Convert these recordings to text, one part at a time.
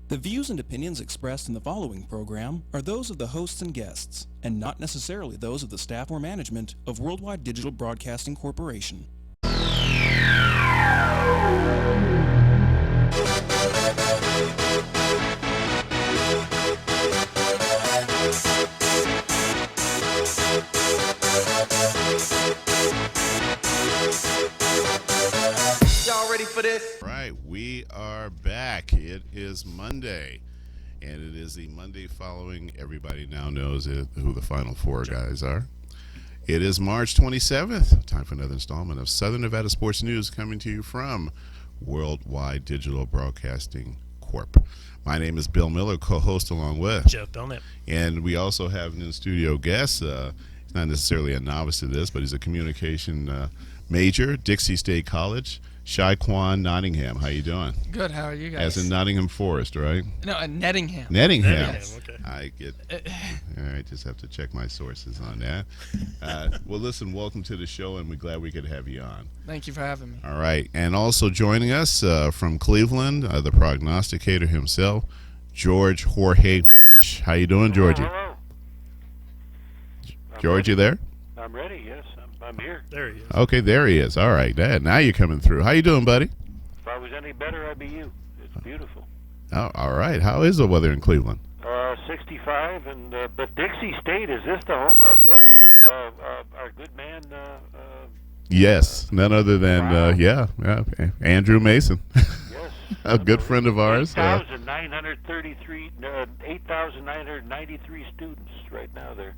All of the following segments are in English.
The views and opinions expressed in the following program are those of the hosts and guests, and not necessarily those of the staff or management of Worldwide Digital Broadcasting Corporation. Y'all ready for this? Right, we are back. It is Monday, and it is the Monday following. Everybody now knows who the Final Four guys are. It is March 27th. Time for another installment of Southern Nevada Sports News coming to you from Worldwide Digital Broadcasting Corp. My name is Bill Miller, co-host along with Jeff Belknap. And we also have an in-studio guest. He's not necessarily a novice to this, but he's a communication major, Dixie State College. Shaquan Nottingham, how you doing? Good, how are you guys? As in Nottingham Forest, right? No, Nettingham. Nettingham. Okay. I get. All right, just have to check my sources on that. Well, listen, welcome to the show, and we're glad we could have you on. Thank you for having me. All right, and also joining us from Cleveland, the prognosticator himself, George Jorge Mitch. How you doing, Georgie? Hello. George, you there? I'm ready, yes. I'm here. There he is. Okay, there he is. All right, Dad, now you're coming through. How you doing, buddy? If I was any better, I'd be you. It's beautiful. Oh, all right. How is the weather in Cleveland? 65, and but Dixie State, is this the home of our good man? Yes, none other than, Wow. Andrew Mason, Yes. a good friend of ours. 8,993 students right now there.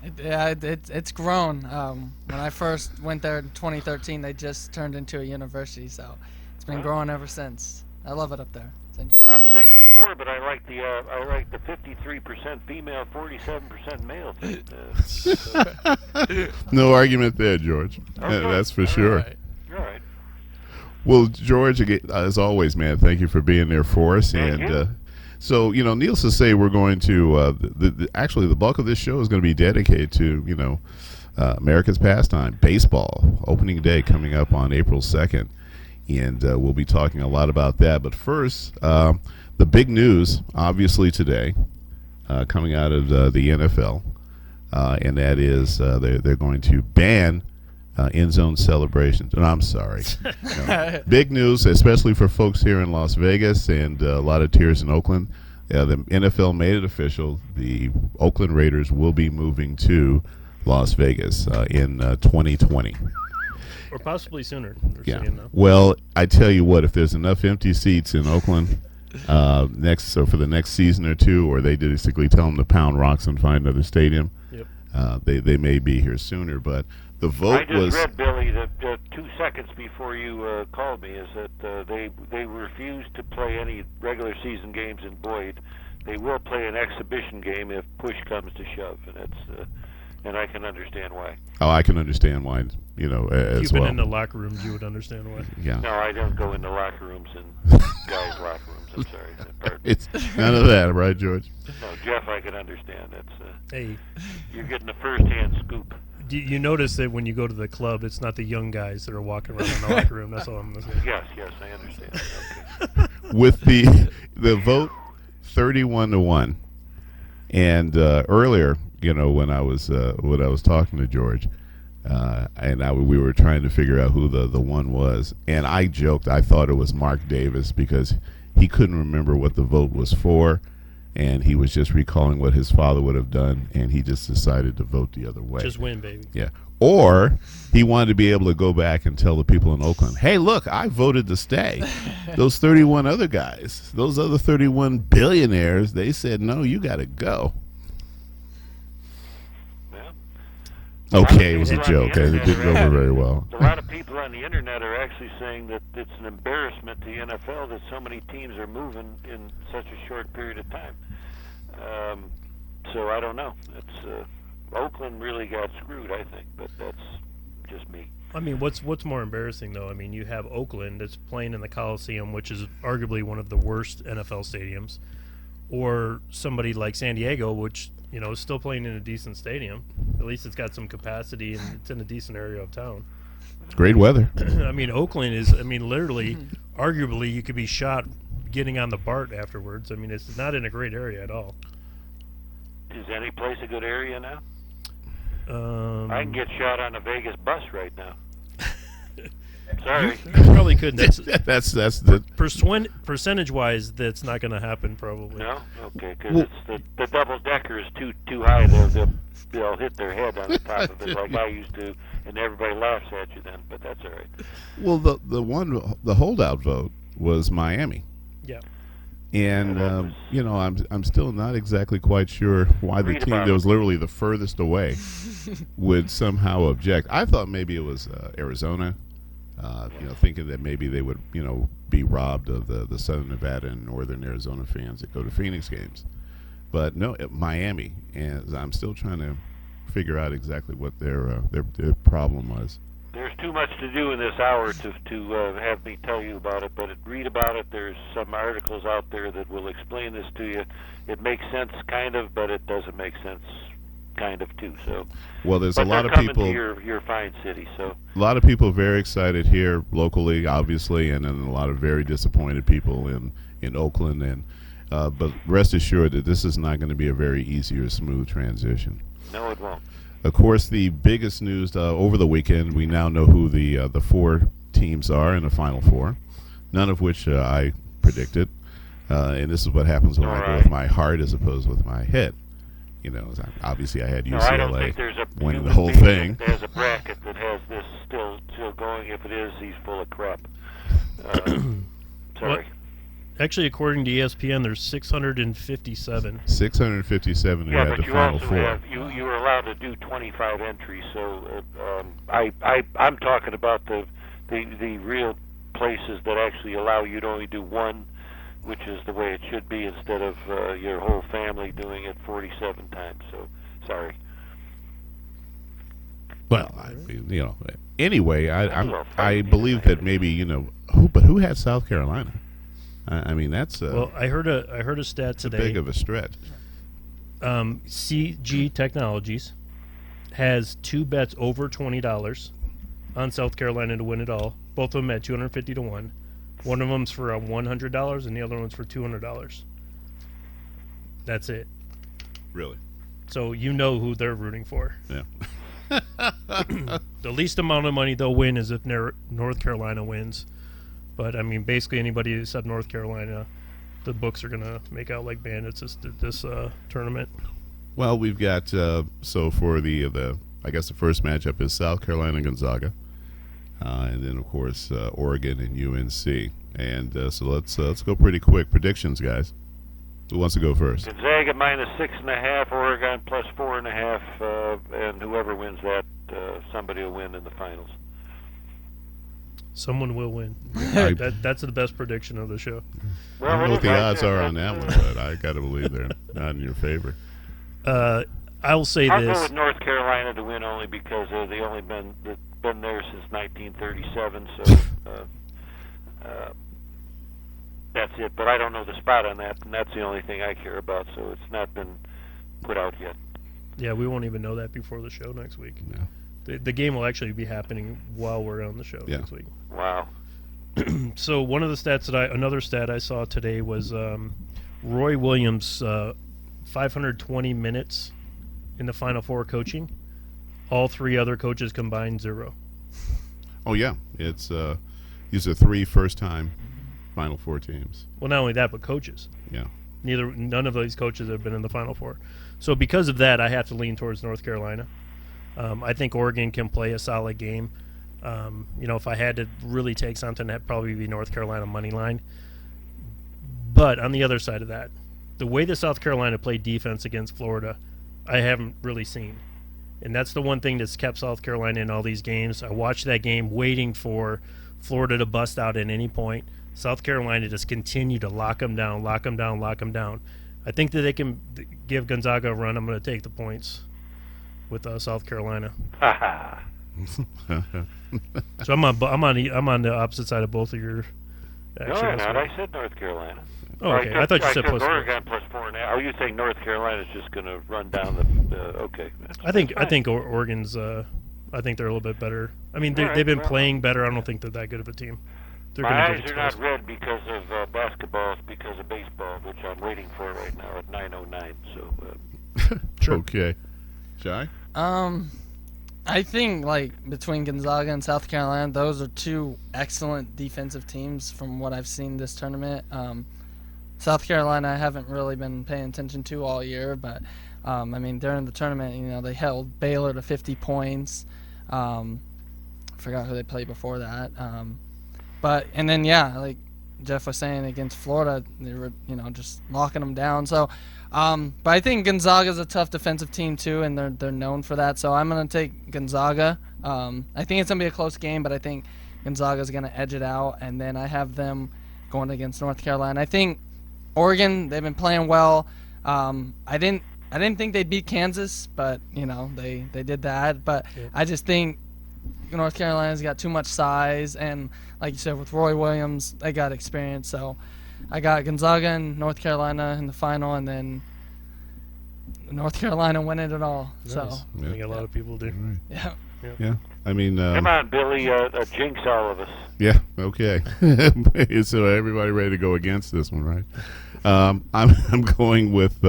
It's grown. When I first went there in 2013, they just turned into a university, so it's been growing ever since. I love it up there. It's enjoyable. I'm 64, but I like the 53% female, 47% male thing. No argument there, George. Okay. That's for sure. All right. Well, George, again, as always, man, thank you for being there for us. Thank you. So, needless to say, we're going to actually the bulk of this show is going to be dedicated to America's pastime, baseball, opening day coming up on April 2nd, and we'll be talking a lot about that. But first, the big news, obviously today, coming out of the NFL, and that is they're going to ban end zone celebrations. And I'm sorry. Big news, especially for folks here in Las Vegas and a lot of tiers in Oakland. The NFL made it official. The Oakland Raiders will be moving to Las Vegas in 2020. Or possibly sooner. Yeah. Well, I tell you what, if there's enough empty seats in Oakland for the next season or two, or they basically tell them to pound rocks and find another stadium, they may be here sooner. But the vote I just read, Billy, that 2 seconds before you called me, is that they refuse to play any regular season games in Boyd. They will play an exhibition game if push comes to shove, and I can understand why. Oh, I can understand why, as You've been well. in the locker rooms, you would understand why. Yeah. No, I don't go into locker rooms and guys' locker rooms. I'm sorry. Pardon. It's none of that, right, George? No, Jeff, I can understand. Hey, You're getting a first-hand scoop. you notice that when you go to the club, it's not the young guys that are walking around in the locker room. That's all I'm going to say. Yes, I understand. Okay. With the vote 31-1, and earlier, when I was talking to George, we were trying to figure out who the one was, and I joked I thought it was Mark Davis because he couldn't remember what the vote was for, and he was just recalling what his father would have done, and he just decided to vote the other way. Just win, baby. Yeah. Or he wanted to be able to go back and tell the people in Oakland, hey, look, I voted to stay. Those 31 other guys, those other 31 billionaires, they said, no, you got to go. Well, Okay, it was a joke. It didn't go over very well. A lot of people on the internet are actually saying that it's an embarrassment to the NFL that so many teams are moving in such a short period of time. So I don't know. Oakland really got screwed, I think, but that's just me. I mean, what's more embarrassing, though? I mean, you have Oakland that's playing in the Coliseum, which is arguably one of the worst NFL stadiums, or somebody like San Diego, which, is still playing in a decent stadium. At least it's got some capacity, and it's in a decent area of town. Great weather. I mean, Oakland is, literally, arguably, you could be shot getting on the BART afterwards. I mean, it's not in a great area at all. Is any place a good area now? I can I get shot on a Vegas bus right now. Sorry. You probably could. That's that's the percentage-wise, that's not going to happen probably. No? Okay, because the double-decker is too high. They'll hit their head on the top of it like I used to, and everybody laughs at you then, but that's all right. well the holdout vote was Miami. Yeah. And I'm still not exactly quite sure why the Read team about that it. was literally the furthest away would somehow object. I thought maybe it was Arizona, thinking that maybe they would be robbed of the Southern Nevada and Northern Arizona fans that go to Phoenix games. But no, Miami, and I'm still trying to figure out exactly what their problem was. There's too much to do in this hour to have me tell you about it, but read about it. There's some articles out there that will explain this to you. It makes sense, kind of, but it doesn't make sense, kind of, too. So, Well, there's but a lot they're of coming people. to your fine city. So, A lot of people very excited here locally, obviously, and then a lot of very disappointed people in Oakland. And but rest assured that this is not going to be a very easy or smooth transition. no, it won't. Of course, the biggest news over the weekend, we now know who the 4 teams are in the Final Four, none of which I predicted. And this is what happens when I go with my heart as opposed with my head. Obviously I had No, I don't UCLA think there's a winning the human whole being thing. that has a bracket that has this still going. If it is, he's full of crap. Sorry. Actually, according to ESPN, there's 657. 657 who Yeah, had but the you Final also Four. have you were allowed to do 25 entries. So I'm talking about the real places that actually allow you to only do one, which is the way it should be, instead of your whole family doing it 47 times. So sorry. Well, anyway, Well, I believe that maybe who had South Carolina? I mean, that's Well, I heard a stat today. big of a stretch. CG Technologies has 2 bets over $20 on South Carolina to win it all. Both of them at 250 to 1. One of them's for $100 and the other one's for $200. That's it. Really? So you know who they're rooting for. Yeah. The least amount of money they'll win is if North Carolina wins. But, I mean, basically anybody except North Carolina, the books are going to make out like bandits this tournament. Well, we've got so for the I guess the first matchup is South Carolina and Gonzaga, and then of course Oregon and UNC. And so let's go pretty quick. Predictions, guys. Who wants to go first? Gonzaga -6.5, Oregon +4.5, and whoever wins that, somebody will win in the finals. Someone will win. That's the best prediction of the show. I don't know what the odds are on that one, but I got to believe they're not in your favor. I'll say I'll this. go with North Carolina to win only because they've only been there since 1937. So that's it. But I don't know the spot on that, and that's the only thing I care about. So it's not been put out yet. Yeah, we won't even know that before the show next week. No. The game will actually be happening while we're on the show Yeah. next week. Wow. So one of the stats another stat I saw today was Roy Williams, 520 minutes in the Final Four coaching. All 3 other coaches combined 0. Oh yeah, it's these are 3 first-time Final Four teams. Well, not only that, but coaches. Yeah. None of these coaches have been in the Final Four. So because of that, I have to lean towards North Carolina. I think Oregon can play a solid game. If I had to really take something, that'd probably be North Carolina money line. But on the other side of that, the way that South Carolina played defense against Florida, I haven't really seen. And that's the one thing that's kept South Carolina in all these games. I watched that game waiting for Florida to bust out at any point. South Carolina just continued to lock them down. I think that they can give Gonzaga a run. I'm going to take the points with South Carolina. So I'm on the opposite side of both of your. No, I'm not. I said North Carolina. Oh, okay. I thought you said plus. Oregon +4.5. Oh, you think North Carolina's just going to run down the? Okay. I think Oregon's. I think they're a little bit better. I mean, they've been playing better. I don't think they're that good of a team. they're My going to eyes get are not exposed. red because of basketball. It's because of baseball, which I'm waiting for right now at 9:09. So Sure. Okay. Shy? I think like between Gonzaga and South Carolina, those are two excellent defensive teams from what I've seen this tournament. South Carolina I haven't really been paying attention to all year, but I mean during the tournament, you know, they held Baylor to 50 points. Forgot who they played before that. But and then yeah, like Jeff was saying against Florida, they were, you know, just locking them down. So, but I think Gonzaga's a tough defensive team too, and they're known for that. So I'm gonna take Gonzaga. I think it's gonna be a close game, but I think Gonzaga's gonna edge it out, and then I have them going against North Carolina. I think Oregon, they've been playing well. I didn't think they'd beat Kansas, but you know they did that. But Yeah. I just think North Carolina's got too much size, and like you said, with Roy Williams, they got experience. So I got Gonzaga and North Carolina in the final, and then North Carolina winning it all. Nice. So I think a lot of people do. yeah. Yeah. I mean, come on, Billy, jinx all of us. yeah. Okay. So everybody ready to go against this one, right? I'm going with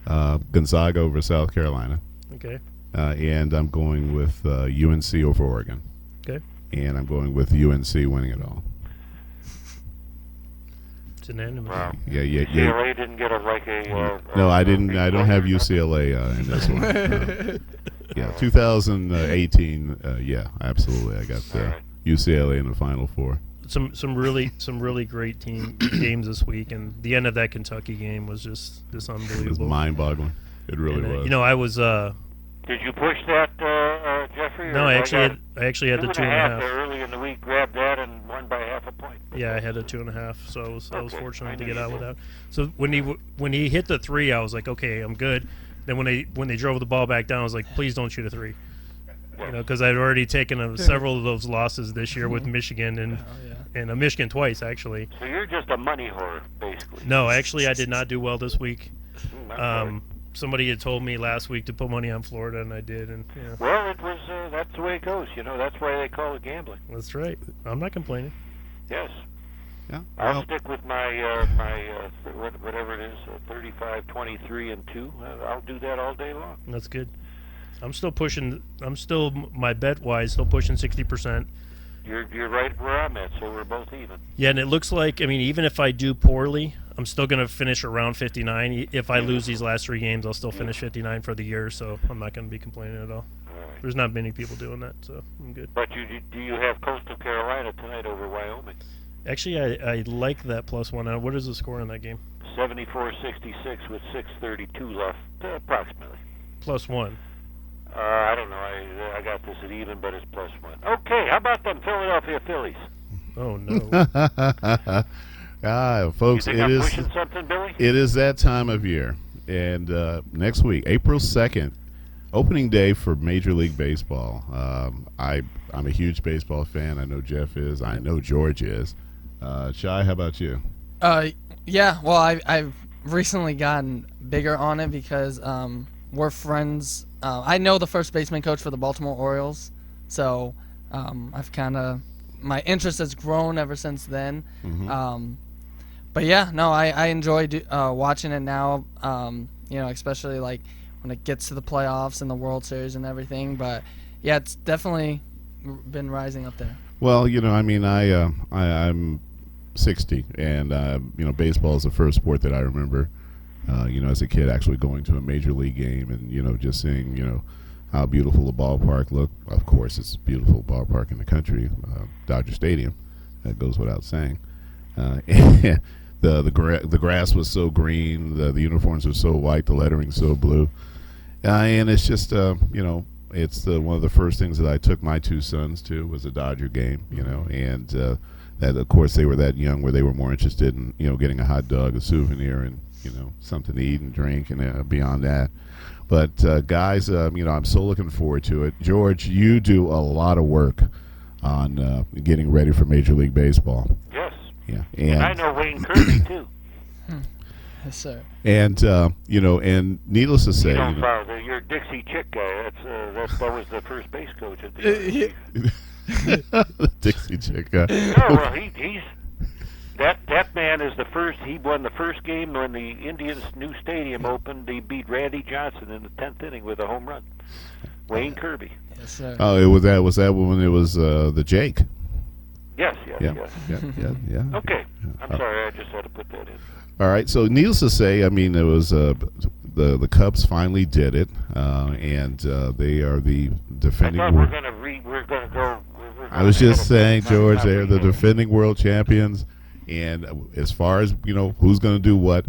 Gonzaga over South Carolina, Okay. and I'm going with UNC over Oregon. Okay. And I'm going with UNC winning it all. It's unanimous. Wow. Yeah. CLA didn't get a No, I didn't. I don't have UCLA in this one. Yeah, 2018. Yeah, absolutely. I got Alright. UCLA in the Final Four. Some really great team games this week, and the end of that Kentucky game was just It was unbelievable. mind-boggling. It really And, was. You know, I was Did you push that, Jeffrey? no, or I got actually had the 2.5. early in the week. Grabbed that and won by half a point. Yeah, I had a 2.5, so I was Okay, fortunate I to knew get you out did. with that. So when he hit the 3, I was like, okay, I'm good. Then when they drove the ball back down, I was like, please don't shoot a 3. You know, because I'd already taken several of those losses this year with Michigan and Michigan twice actually. So you're just a money whore, basically. No, actually, I did not do well this week. I'm sorry. Somebody had told me last week to put money on Florida, and I did, and yeah, Well, it was. That's the way it goes. You know, that's why they call it gambling. that's right. I'm not complaining. Yes. Yeah. I'll Well, stick with my whatever it is, 35, 23, and 2. I'll do that all day long. That's good. I'm still my bet wise still pushing 60%. You're right where I'm at, so we're both even. Yeah, and it looks like, I mean, even if I do poorly, I'm still going to finish around 59. If I lose these last 3 games, I'll still finish 59 for the year, so I'm not going to be complaining at all. All right. There's not many people doing that, so I'm good. But do you have Coastal Carolina tonight over Wyoming? Actually, I like that +1. What is the score in that game? 74-66 with 6:32 left, approximately. +1. I don't know. I got this at even, but it's +1. Okay, how about them Philadelphia Phillies? Oh, no. Folks, You think I'm pushing something, Billy? it is that time of year, and next week, April 2nd, opening day for Major League Baseball. I'm a huge baseball fan. I know Jeff is. I know George is. Shai, how about you? Yeah, well, I've recently gotten bigger on it because we're friends. I know the first baseman coach for the Baltimore Orioles, so I've kind of my interest has grown ever since then. But yeah, no, I enjoy watching it now. You know, especially like when it gets to the playoffs and the World Series and everything. But yeah, it's definitely been rising up there. Well, you know, I mean, I'm 60, and you know, baseball is the first sport that I remember. You know, as a kid, actually going to a major league game, and you know, just seeing, you know, how beautiful the ballpark looked. Of course, it's a beautiful ballpark in the country, Dodger Stadium. That goes without saying. And the grass was so green, the uniforms were so white, the lettering so blue, and it's just you know, it's one of the first things that I took my 2 sons to was a Dodger game. You know, and that of course they were that young where they were more interested in, you know, getting a hot dog, a souvenir, and you know, something to eat and drink, and beyond that. But guys, you know, I'm so looking forward to it. George, you do a lot of work on getting ready for Major League Baseball. Yes. Yeah, And I know Wayne Kirby, too. Yes, sir. and you know, and needless to say, You're Dixie Chick guy. That was the first base coach at the The Dixie chick. No, well, he's that man is the first. He won the first game when the Indians' new stadium opened. He beat Randy Johnson in the 10th inning with a home run. Wayne Kirby. Yes, sir. Oh, it was that. Was that when it was the Jake? Yes. Yeah. Okay, I'm sorry. I just had to put that in. All right. So, needless to say, I mean, it was the Cubs finally did it, and they are the defending. I thought we're gonna go. I was just saying, George, they're the defending world champions, and as far as who's going to do what,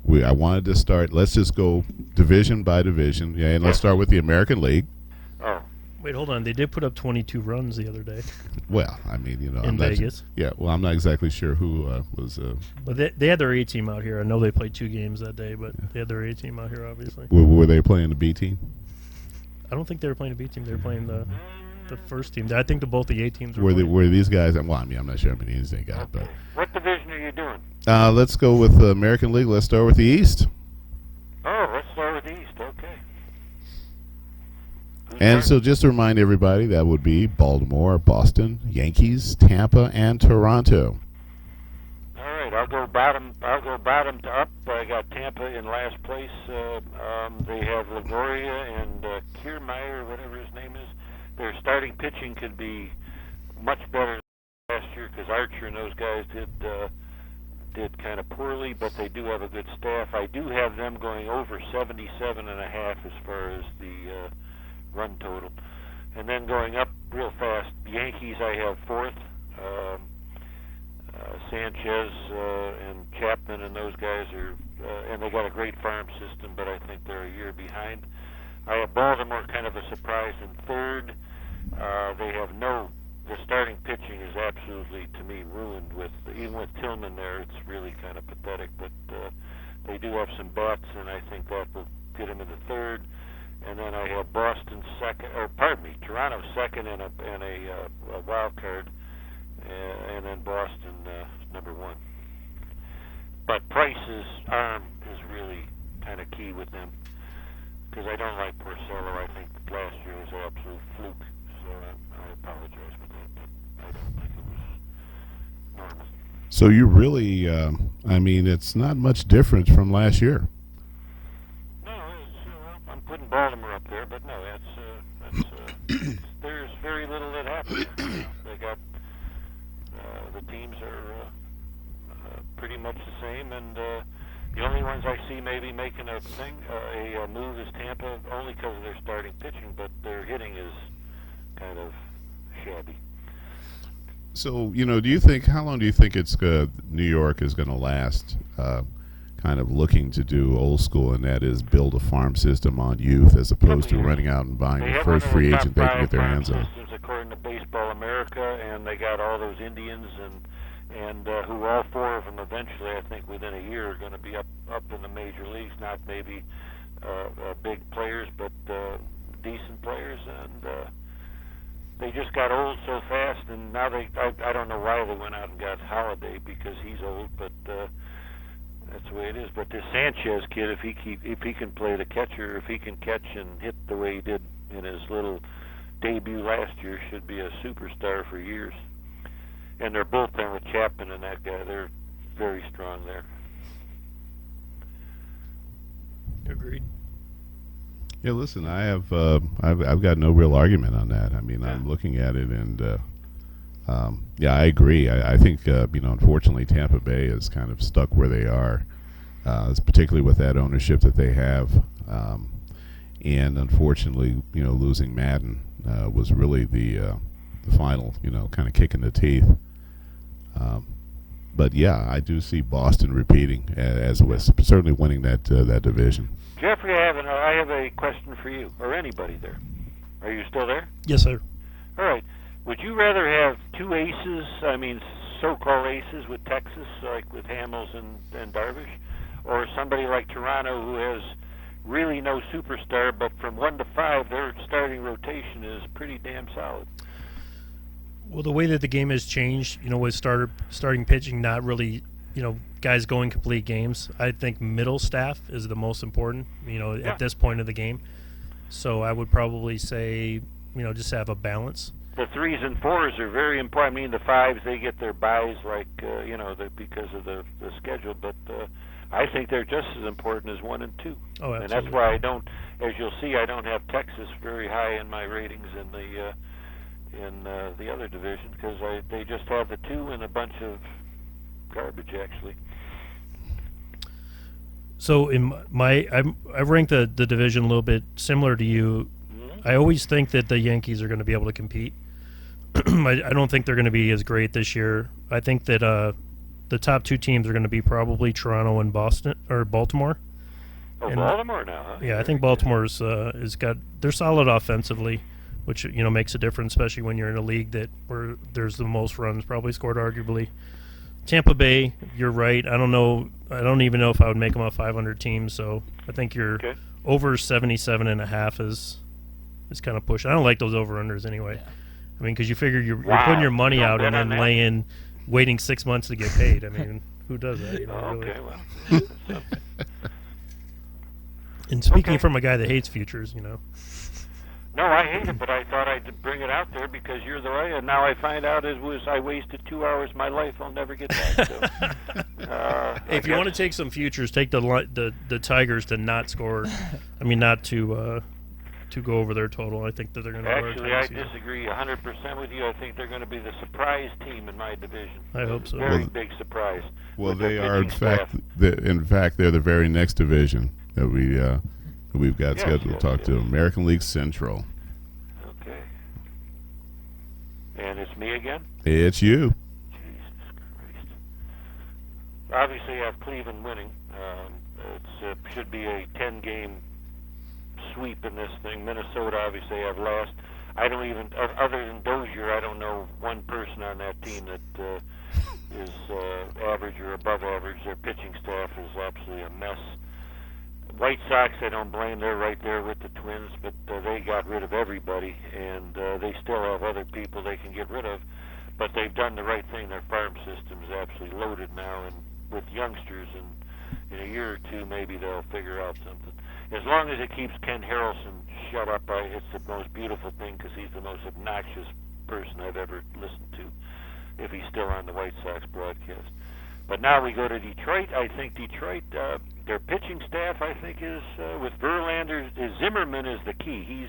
I wanted to start. Let's just go division by division, and let's start with the American League. Oh. Wait, hold on. They did put up 22 runs the other day. Well, I mean, in Vegas. I'm not exactly sure who was. But they had their A team out here. I know they played 2 games that day, but they had their A team out here, obviously. Were they playing the B team? I don't think they were playing the B team. They were playing the first team. I think both the A teams were these guys. Well, I mean, I'm not sure how many innings they got, but what division are you doing? Let's go with the American League. Let's start with the East. Oh, let's start with the East. Okay. And so, just to remind everybody, that would be Baltimore, Boston, Yankees, Tampa, and Toronto. All right, I'll go bottom to up. I got Tampa in last place. They have Longoria and Kiermaier, whatever his name is. Their starting pitching could be much better than last year because Archer and those guys did kind of poorly, but they do have a good staff. I do have them going over 77.5 as far as the run total. And then going up real fast, Yankees I have 4th. Sanchez and Chapman and those guys are, and they got a great farm system, but I think they're a year behind. I have Baltimore kind of a surprise in 3rd. They have the starting pitching is absolutely, to me, ruined. Even with Tillman there, it's really kind of pathetic, but they do have some bats, and I think that will get them into 3rd. And then I have Boston Toronto 2nd and a wild card, and then Boston number 1. But Price's arm is really kind of key with them because I don't like Porcello. I think last year was an absolute fluke, so I apologize for that. But I don't think it was normal. So you really, I mean, it's not much difference from last year. I'm putting Baltimore up there, but no, there's very little that happens. They got the teams are pretty much the same, and the only ones I see maybe making a move is Tampa, only because of their starting pitching, but their hitting is kind of shabby. So, how long do you think it's New York is going to last? Kind of looking to do old school, and that is build a farm system on youth as opposed to running out and buying the first free agent they can get their hands on. According to Baseball America, and they got all those Indians and who all 4 of them eventually, I think within a year, are going to be up in the major leagues. Not maybe big players, but decent players, and they just got old so fast. And now I don't know why they went out and got Holiday because he's old, but. That's the way it is. But this Sanchez kid, if he can play the catcher, if he can catch and hit the way he did in his little debut last year, should be a superstar for years. And their bullpen with Chapman and that guy, they're very strong there. Agreed. Yeah, listen, I've got no real argument on that. I mean, I'm looking at it, and I agree. I think unfortunately, Tampa Bay is kind of stuck where they are, particularly with that ownership that they have, and unfortunately, losing Madden was really the final, kind of kick in the teeth. But yeah, I do see Boston repeating as certainly winning that division. Jeffrey, I have a question for you or anybody there. Are you still there? Yes, sir. All right. Would you rather have 2 aces, I mean so-called aces with Texas, like with Hamels and Darvish, or somebody like Toronto who has really no superstar, but from 1 to 5, their starting rotation is pretty damn solid? Well, the way that the game has changed, with starting pitching, not really, guys going complete games, I think middle staff is the most important, at this point of the game. So I would probably say, just have a balance. the 3s and 4s are very important. I mean, the 5s, they get their buys because of the schedule, but I think they're just as important as 1 and 2. Oh, absolutely. And that's why I don't, as you'll see, I don't have Texas very high in my ratings in the other division, because they just have the 2 and a bunch of garbage, actually. So in I've ranked the division a little bit similar to you. I always think that the Yankees are going to be able to compete. I don't think they're going to be as great this year. I think that the top 2 teams are going to be probably Toronto and Baltimore. Oh, and Baltimore now, huh? Yeah, I think Baltimore's they're solid offensively, which makes a difference, especially when you're in a league where there's the most runs probably scored, arguably. Tampa Bay, you're right. I don't even know if I would make them a 500 team. So I think you're over 77.5 is kind of pushing. I don't like those over-unders anyway. Yeah. I mean, because you figure you're putting your money out and then waiting 6 months to get paid. I mean, who does that? Okay, really. Well. And speaking from a guy that hates futures, No, I hate it, but I thought I'd bring it out there because you're the right. And now I find out I wasted 2 hours of my life I'll never get back. So, hey, if you want to take some futures, take the Tigers to not score. I mean, not to go over their total. I think that they're going to. Actually, I disagree 100% with you. I think they're going to be the surprise team in my division. I hope so. Very big surprise. Well, they are in fact. They're the very next division that we've got scheduled to talk to. American League Central. Okay. And it's me again? It's you. Jesus Christ. Obviously, I have Cleveland winning. It should be a 10-game sweep in this thing. Minnesota, obviously, have last. I don't even, other than Dozier, I don't know one person on that team that is average or above average. Their pitching staff is absolutely a mess. White Sox, I don't blame. They're right there with the Twins, but they got rid of everybody, and they still have other people they can get rid of. But they've done the right thing. Their farm system is absolutely loaded now, and with youngsters, and in a year or two, maybe they'll figure out something. As long as it keeps Ken Harrelson shut up, it's the most beautiful thing, because he's the most obnoxious person I've ever listened to, if he's still on the White Sox broadcast. But now we go to Detroit. I think Detroit, their pitching staff, I think, is with Verlander. Zimmerman is the key.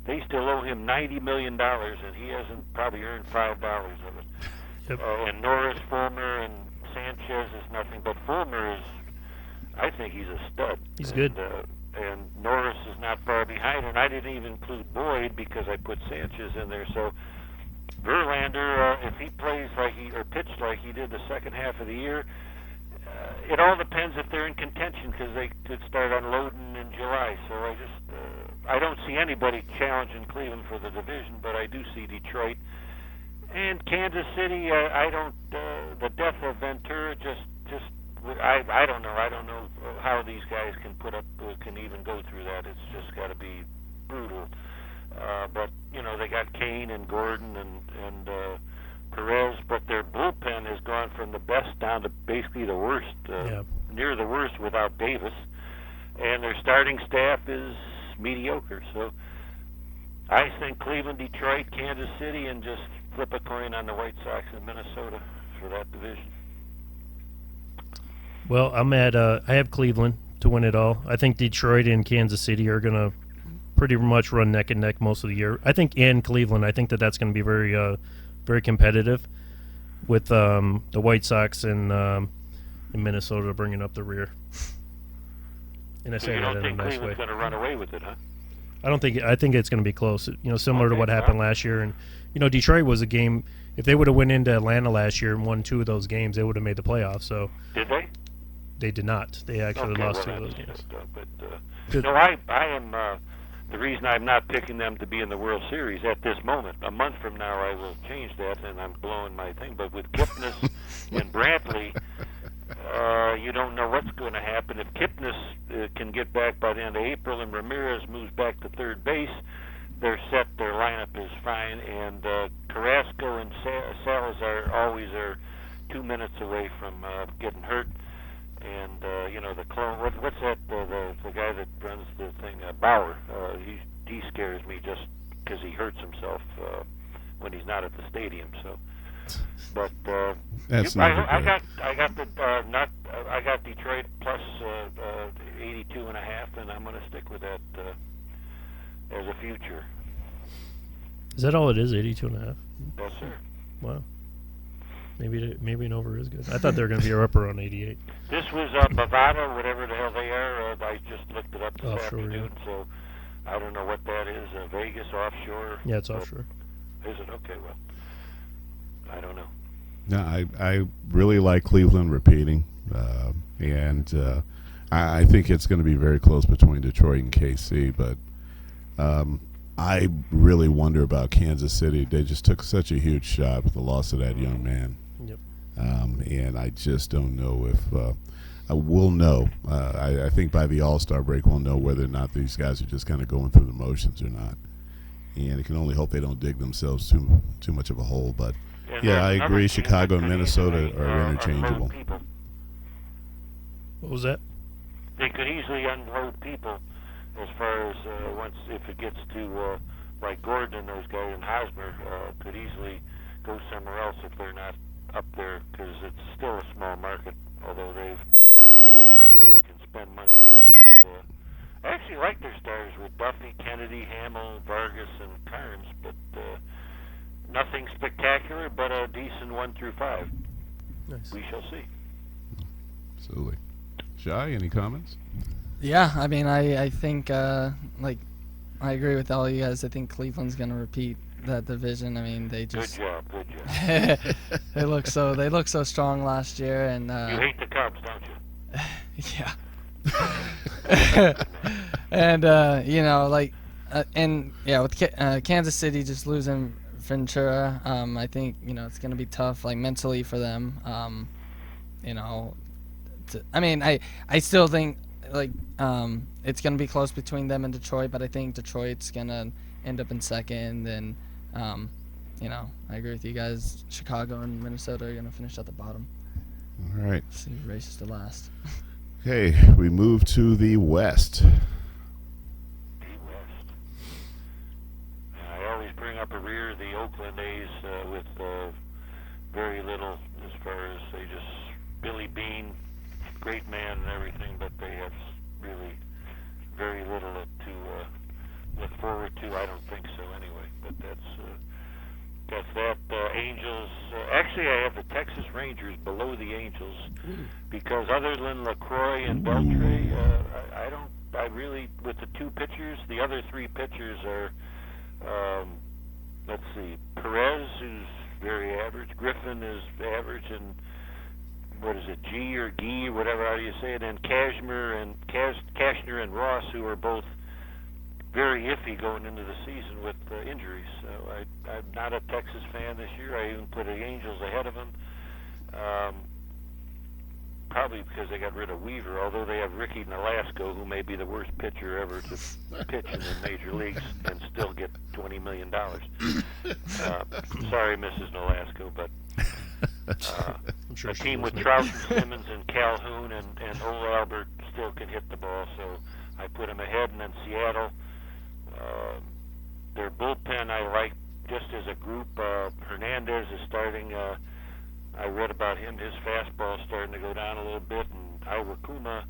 They still owe him $90 million, and he hasn't probably earned $5 of it. Yep. And Norris, Fulmer, and Sanchez is nothing, but Fulmer is, I think he's a stud. He's good. And Norris is not far behind, and I didn't even include Boyd because I put Sanchez in there. So Verlander, if he plays pitched like he did the second half of the year, it all depends if they're in contention, because they could start unloading in July. So I don't see anybody challenging Cleveland for the division, but I do see Detroit and Kansas City. The death of Ventura I don't know. I don't know how these guys can even go through that. It's just got to be brutal. But they got Kane and Gordon and Perez, but their bullpen has gone from the best down to basically the worst, near the worst without Davis, and their starting staff is mediocre. So I think Cleveland, Detroit, Kansas City, and just flip a coin on the White Sox and Minnesota for that division. Well, I have Cleveland to win it all. I think Detroit and Kansas City are going to pretty much run neck and neck most of the year. I think Cleveland, I think that's going to be very very competitive with the White Sox and Minnesota bringing up the rear. And I say that in a nice way. You don't think Cleveland's going to run away with it, huh? I think it's going to be close. Similar to what happened last year. And Detroit was a game. If they would have went into Atlanta last year and won 2 of those games, they would have made the playoffs. So did they? They did not. They actually lost 2 of those games. I am. The reason I'm not picking them to be in the World Series at this moment, a month from now I will change that, and I'm blowing my thing. But with Kipnis and Brantley, you don't know what's going to happen. If Kipnis can get back by the end of April and Ramirez moves back to third base, they're set. Their lineup is fine, and Carrasco and Salazar always are 2 minutes away from getting hurt. And the clone. What's that? The guy that runs the thing, Bauer. He scares me just because he hurts himself. when he's not at the stadium. So, but That's I never good. I got Detroit plus 82.5, and I'm going to stick with that as a future. Is that all it is? 82.5. Yes, sir. Wow. Maybe an over is good. I thought they were going to be up around 88. This was Bovada, whatever the hell they are. I just looked it up this Offshore, afternoon, yeah. so I don't know what that is. Vegas, offshore? Yeah, it's offshore. Is it? Okay, well, I don't know. No, I really like Cleveland repeating, and I think it's going to be very close between Detroit and KC. But I really wonder about Kansas City. They just took such a huge shot with the loss of that young man. Yep. And I just don't know if we'll know. I think by the All-Star break we'll know whether or not these guys are just kind of going through the motions or not. And I can only hope they don't dig themselves too much of a hole. But And yeah, there's I another agree. team Chicago that and could Minnesota easily, are interchangeable. unload people. What was that? They could easily unload people as far as once if it gets to like Gordon and those guys and Hosmer could easily go somewhere else if they're not up there, because it's still a small market. Although they've proven they can spend money too. But I actually like their stars with Duffy, Kennedy, Hamill, Vargas, and Carnes. But nothing spectacular, but a decent 1 through 5. Nice. We shall see. Absolutely. Shai, any comments? Yeah, I mean, I think like I agree with all you guys. I think Cleveland's gonna repeat that division. I mean, they just Good job. they look so strong last year, and You hate the Cubs, don't you? yeah. And you know, like, and yeah, with Kansas City just losing Ventura, I think it's gonna be tough, like mentally for them. You know, I mean, I still think like it's gonna be close between them and Detroit, but I think Detroit's gonna end up in second, and I agree with you guys. Chicago and Minnesota are gonna finish at the bottom. All right. See who races to last. Okay, we move to the West. West. I always bring up a rear the Oakland A's with very little as far as they just Billy Bean, great man and everything, but they have really very little to look forward to. I don't think so anyway. But that's that. Angels. Actually, I have the Texas Rangers below the Angels because other than LaCroix and Beltre, I don't. I really with the two pitchers. The other three pitchers are. Let's see, Perez, who's very average. Griffin is average, and what is it, G or Gee, whatever how do you say it? And Cashner and Ross, who are both very iffy going into the season with injuries. So I'm not a Texas fan this year. I even put the Angels ahead of them. Probably because they got rid of Weaver, although they have Ricky Nolasco, who may be the worst pitcher ever to pitch in the major leagues and still get $20 million. Sorry, Mrs. Nolasco, but I'm sure a she team with listening. Trout and Simmons and Calhoun and Ola Albert still can hit the ball, so I put them ahead. And then Seattle, their bullpen I like just as a group. Hernandez is starting. I read about him. His fastball's starting to go down a little bit, and Iwakuma,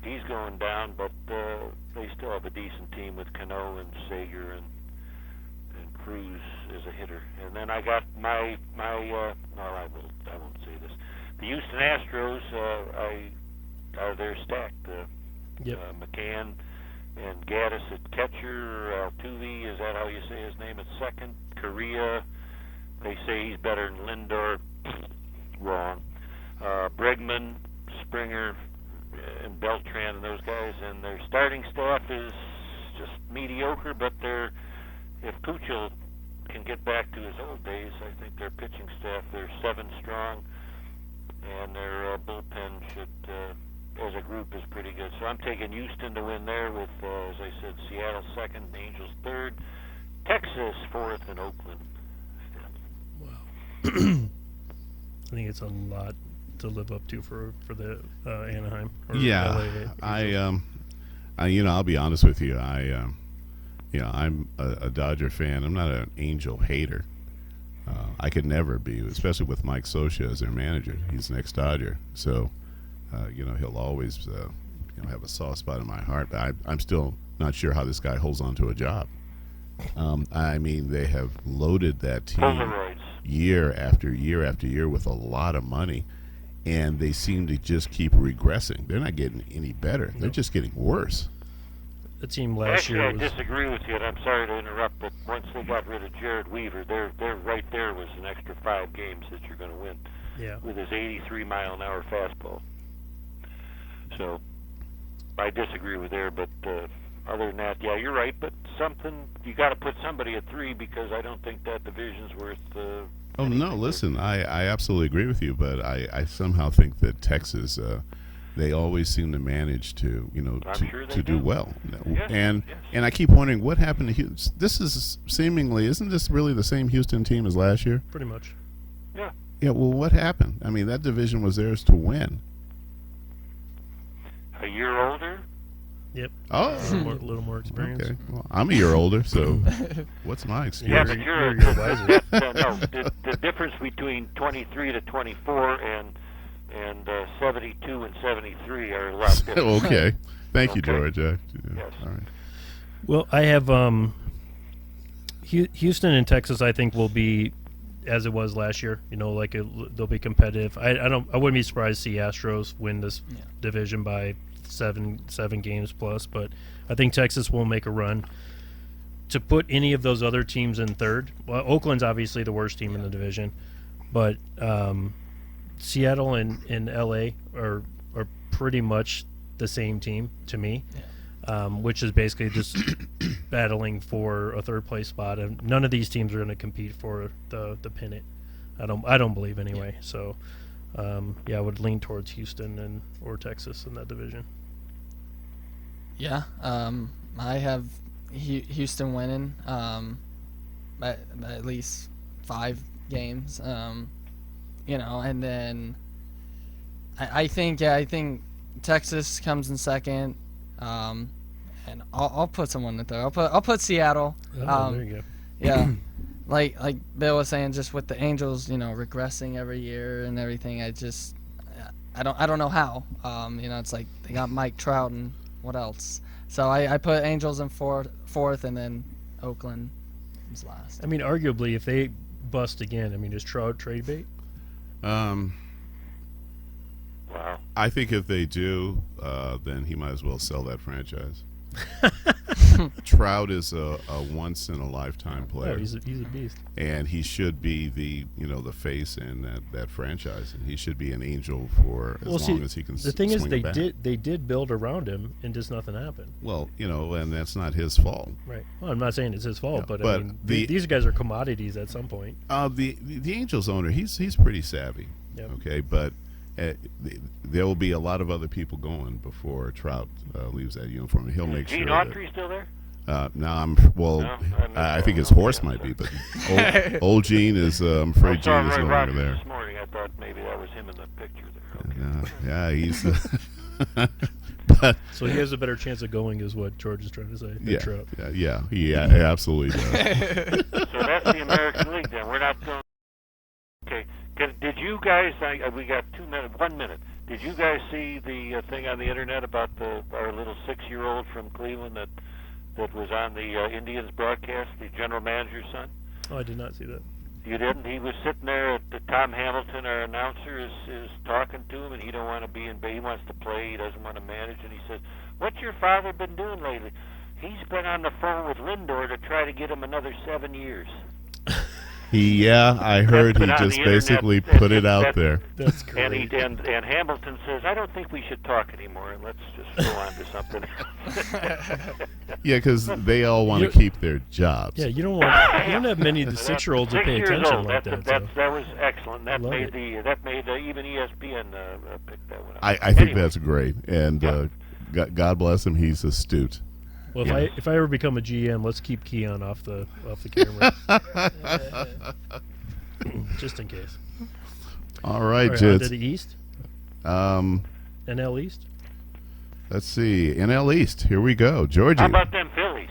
he's going down, but they still have a decent team with Cano and Sager and Cruz as a hitter. And then I got my I won't say this. The Houston Astros, they're stacked. Yep. McCann and Gaddis at catcher. Altuve, is that how you say his name, at second. Correa, they say he's better than Lindor. Wrong. Bregman, Springer, and Beltran and those guys, and their starting staff is just mediocre, but if Puchel can get back to his old days, I think their pitching staff, they're 7 strong, and their bullpen should, as a group, is pretty good. So I'm taking Houston to win there with, as I said, Seattle second, Angels third, Texas fourth, and Oakland fifth. Wow. I think it's a lot to live up to for the Anaheim. Or Yeah, LA. I'll be honest with you. I'm a Dodger fan. I'm not an Angel hater. I could never be, especially with Mike Scioscia as their manager. He's an ex-Dodger, so he'll always have a soft spot in my heart. But I'm still not sure how this guy holds on to a job. I mean, they have loaded that team Polaroids. year after year after year with a lot of money, and they seem to just keep regressing. They're not getting any better. They're just getting worse. The team last Actually, year I was disagree with you, and I'm sorry to interrupt, but once they got rid of Jared Weaver, they're right there was an extra 5 games that you're going to win with his 83-mile-an-hour fastball. So I disagree with there, but other than that, yeah, you're right. But you got to put somebody at 3 because I don't think that division's worth. Oh no! Listen, I absolutely agree with you, but I somehow think that Texas. They always seem to manage to to do well, Yes, and yes. and I keep wondering what happened to Houston. This is isn't this really the same Houston team as last year? pretty much. Yeah. Yeah. Well, what happened? I mean, that division was theirs to win. A year older? Yep. Oh, A little more experience. okay. Well, I'm a year older, so what's my excuse? Yeah, but You're wiser. the difference between 23 to 24 and 72 and 73 are a lot different. Okay. Thank you, Okay. George. Yes. All right. Well, I have Houston and Texas. I think will be as it was last year. They'll be competitive. I wouldn't be surprised to see Astros win this division by seven games plus. But I think Texas will make a run. To put any of those other teams in third, well, Oakland's obviously the worst team in the division, but Seattle and LA are pretty much the same team to me. Which is basically just battling for a third place spot, and none of these teams are going to compete for the pennant. I don't believe anyway. So, I would lean towards Houston or Texas in that division. Yeah, I have Houston winning by at least 5 games. And then I think Texas comes in second. And I'll put someone in there. I'll put Seattle. There you go. Yeah, like Bill was saying, just with the Angels, regressing every year and everything. I don't know how. It's like they got Mike Trout and what else. So I put Angels in fourth, and then Oakland is last. I mean, arguably, if they bust again, is Trout trade bait? Wow. I think if they do, then he might as well sell that franchise. Trout is a once in a lifetime player. Oh, he's a beast. And he should be the face in that franchise, and he should be an angel for as long as he can. The thing is, swing a bat. they did build around him, and just nothing happened. Well, and that's not his fault. Right. Well, I'm not saying it's his fault, Yeah, but but these guys are commodities at some point. The Angels owner, he's pretty savvy. Yep. Okay, but there will be a lot of other people going before Trout leaves that uniform, and he'll make Gene sure. Autry still there? I think his horse might be, but old Gene is. I'm afraid Gene is no longer Rogers there. This morning, I thought maybe that was him in the picture there. Okay. Yeah, he's. So he has a better chance of going, is what George is trying to say. than Trout. He absolutely does. So that's the American League. Then we're not going. Okay. Did you guys? We got 2 minutes. 1 minute. Did you guys see the thing on the internet about our little 6-year-old from Cleveland that was on the Indians broadcast? The general manager's son. Oh, I did not see that. You didn't? He was sitting there at Tom Hamilton, our announcer, is talking to him, and he don't want to be in. He wants to play. He doesn't want to manage, and he says, "What's your father been doing lately?" He's been on the phone with Lindor to try to get him another 7 years. I heard he just basically put it out there. That's great. And Hamilton says, "I don't think we should talk anymore, and let's just go on to something else." Yeah, because they all want to keep their jobs. Yeah, you don't have many of the 6-year-olds that 6 pay years attention old. like That was excellent. That made even ESPN pick that one up. I think that's great, and God bless him. He's astute. Well, if I ever become a GM, let's keep Keon off the camera, just in case. All right, On Jits. to the East. NL East. Let's see. NL East. Here we go. Georgie. How about them Phillies?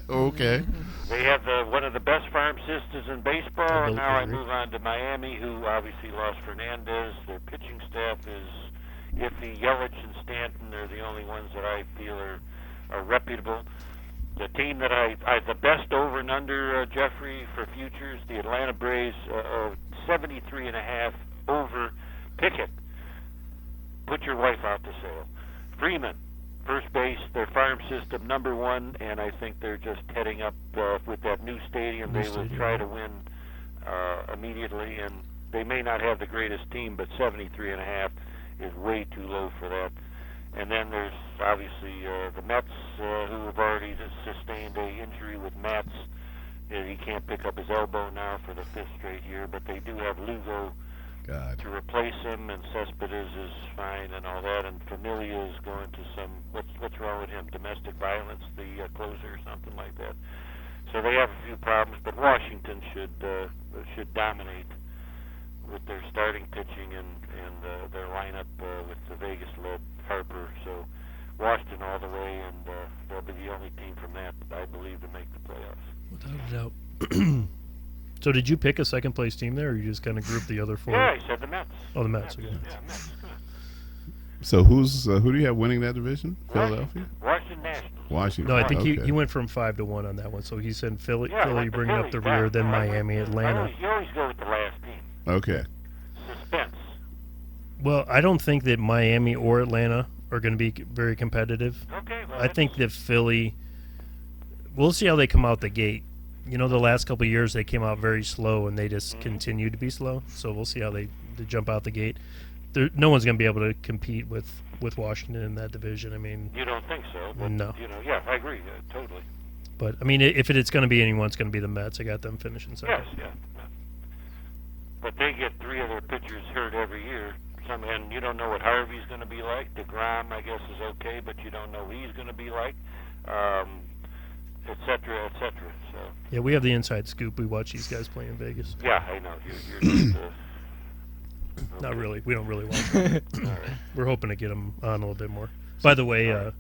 Okay. They have one of the best farm systems in baseball, and now I move on to Miami, who obviously lost Fernandez. Their pitching staff is iffy. Yelich and Stanton are the only ones that I feel are reputable. The team that the best over and under, Jeffrey, for futures, the Atlanta Braves, 73.5 over. Pick it. Put your wife out to sale. Freeman, first base, their farm system #1, and I think they're just heading up with that new stadium. They will try to win immediately, and they may not have the greatest team, but 73.5 is way too low for that. And then there's obviously the Mets, who have already sustained a injury with Mats. He can't pick up his elbow now for the 5th straight year, but they do have Lugo to replace him, and Cespedes is fine and all that, and Familia is going to some, what's wrong with him, domestic violence, the closer or something like that. So they have a few problems, but Washington should dominate with their starting pitching and their lineup with the Vegas-led Harper. So Washington all the way, and they'll be the only team from that, I believe, to make the playoffs. Without a doubt. So did you pick a second-place team there, or you just kind of grouped the other 4? Yeah, I said the Mets. Oh, the Mets. Okay. Yeah, Mets. So who do you have winning that division? Philadelphia? Washington Nationals. Washington. No, I think okay. he went from 5 to 1 on that one. So he said Philly bringing up the Philly, rear, then yeah. Miami, Atlanta. You always go with the last team. Okay. Suspense. Well, I don't think that Miami or Atlanta are going to be very competitive. Okay. Well, I think that Philly, we'll see how they come out the gate. You know, the last couple of years they came out very slow, and they just continue to be slow. So we'll see how they jump out the gate. No one's going to be able to compete with Washington in that division. I mean, you don't think so? But, no. Yeah, I agree totally. But I mean, if it's going to be anyone, it's going to be the Mets. I got them finishing second. Yes, yeah. But they get 3 of their pitchers hurt every year. And you don't know what Harvey's going to be like. DeGrom, I guess, is okay, but you don't know what he's going to be like, et cetera, et cetera. So. Yeah, we have the inside scoop. We watch these guys play in Vegas. Yeah, I know. You're just, Not really. We don't really watch them. all right. We're hoping to get them on a little bit more. By the way,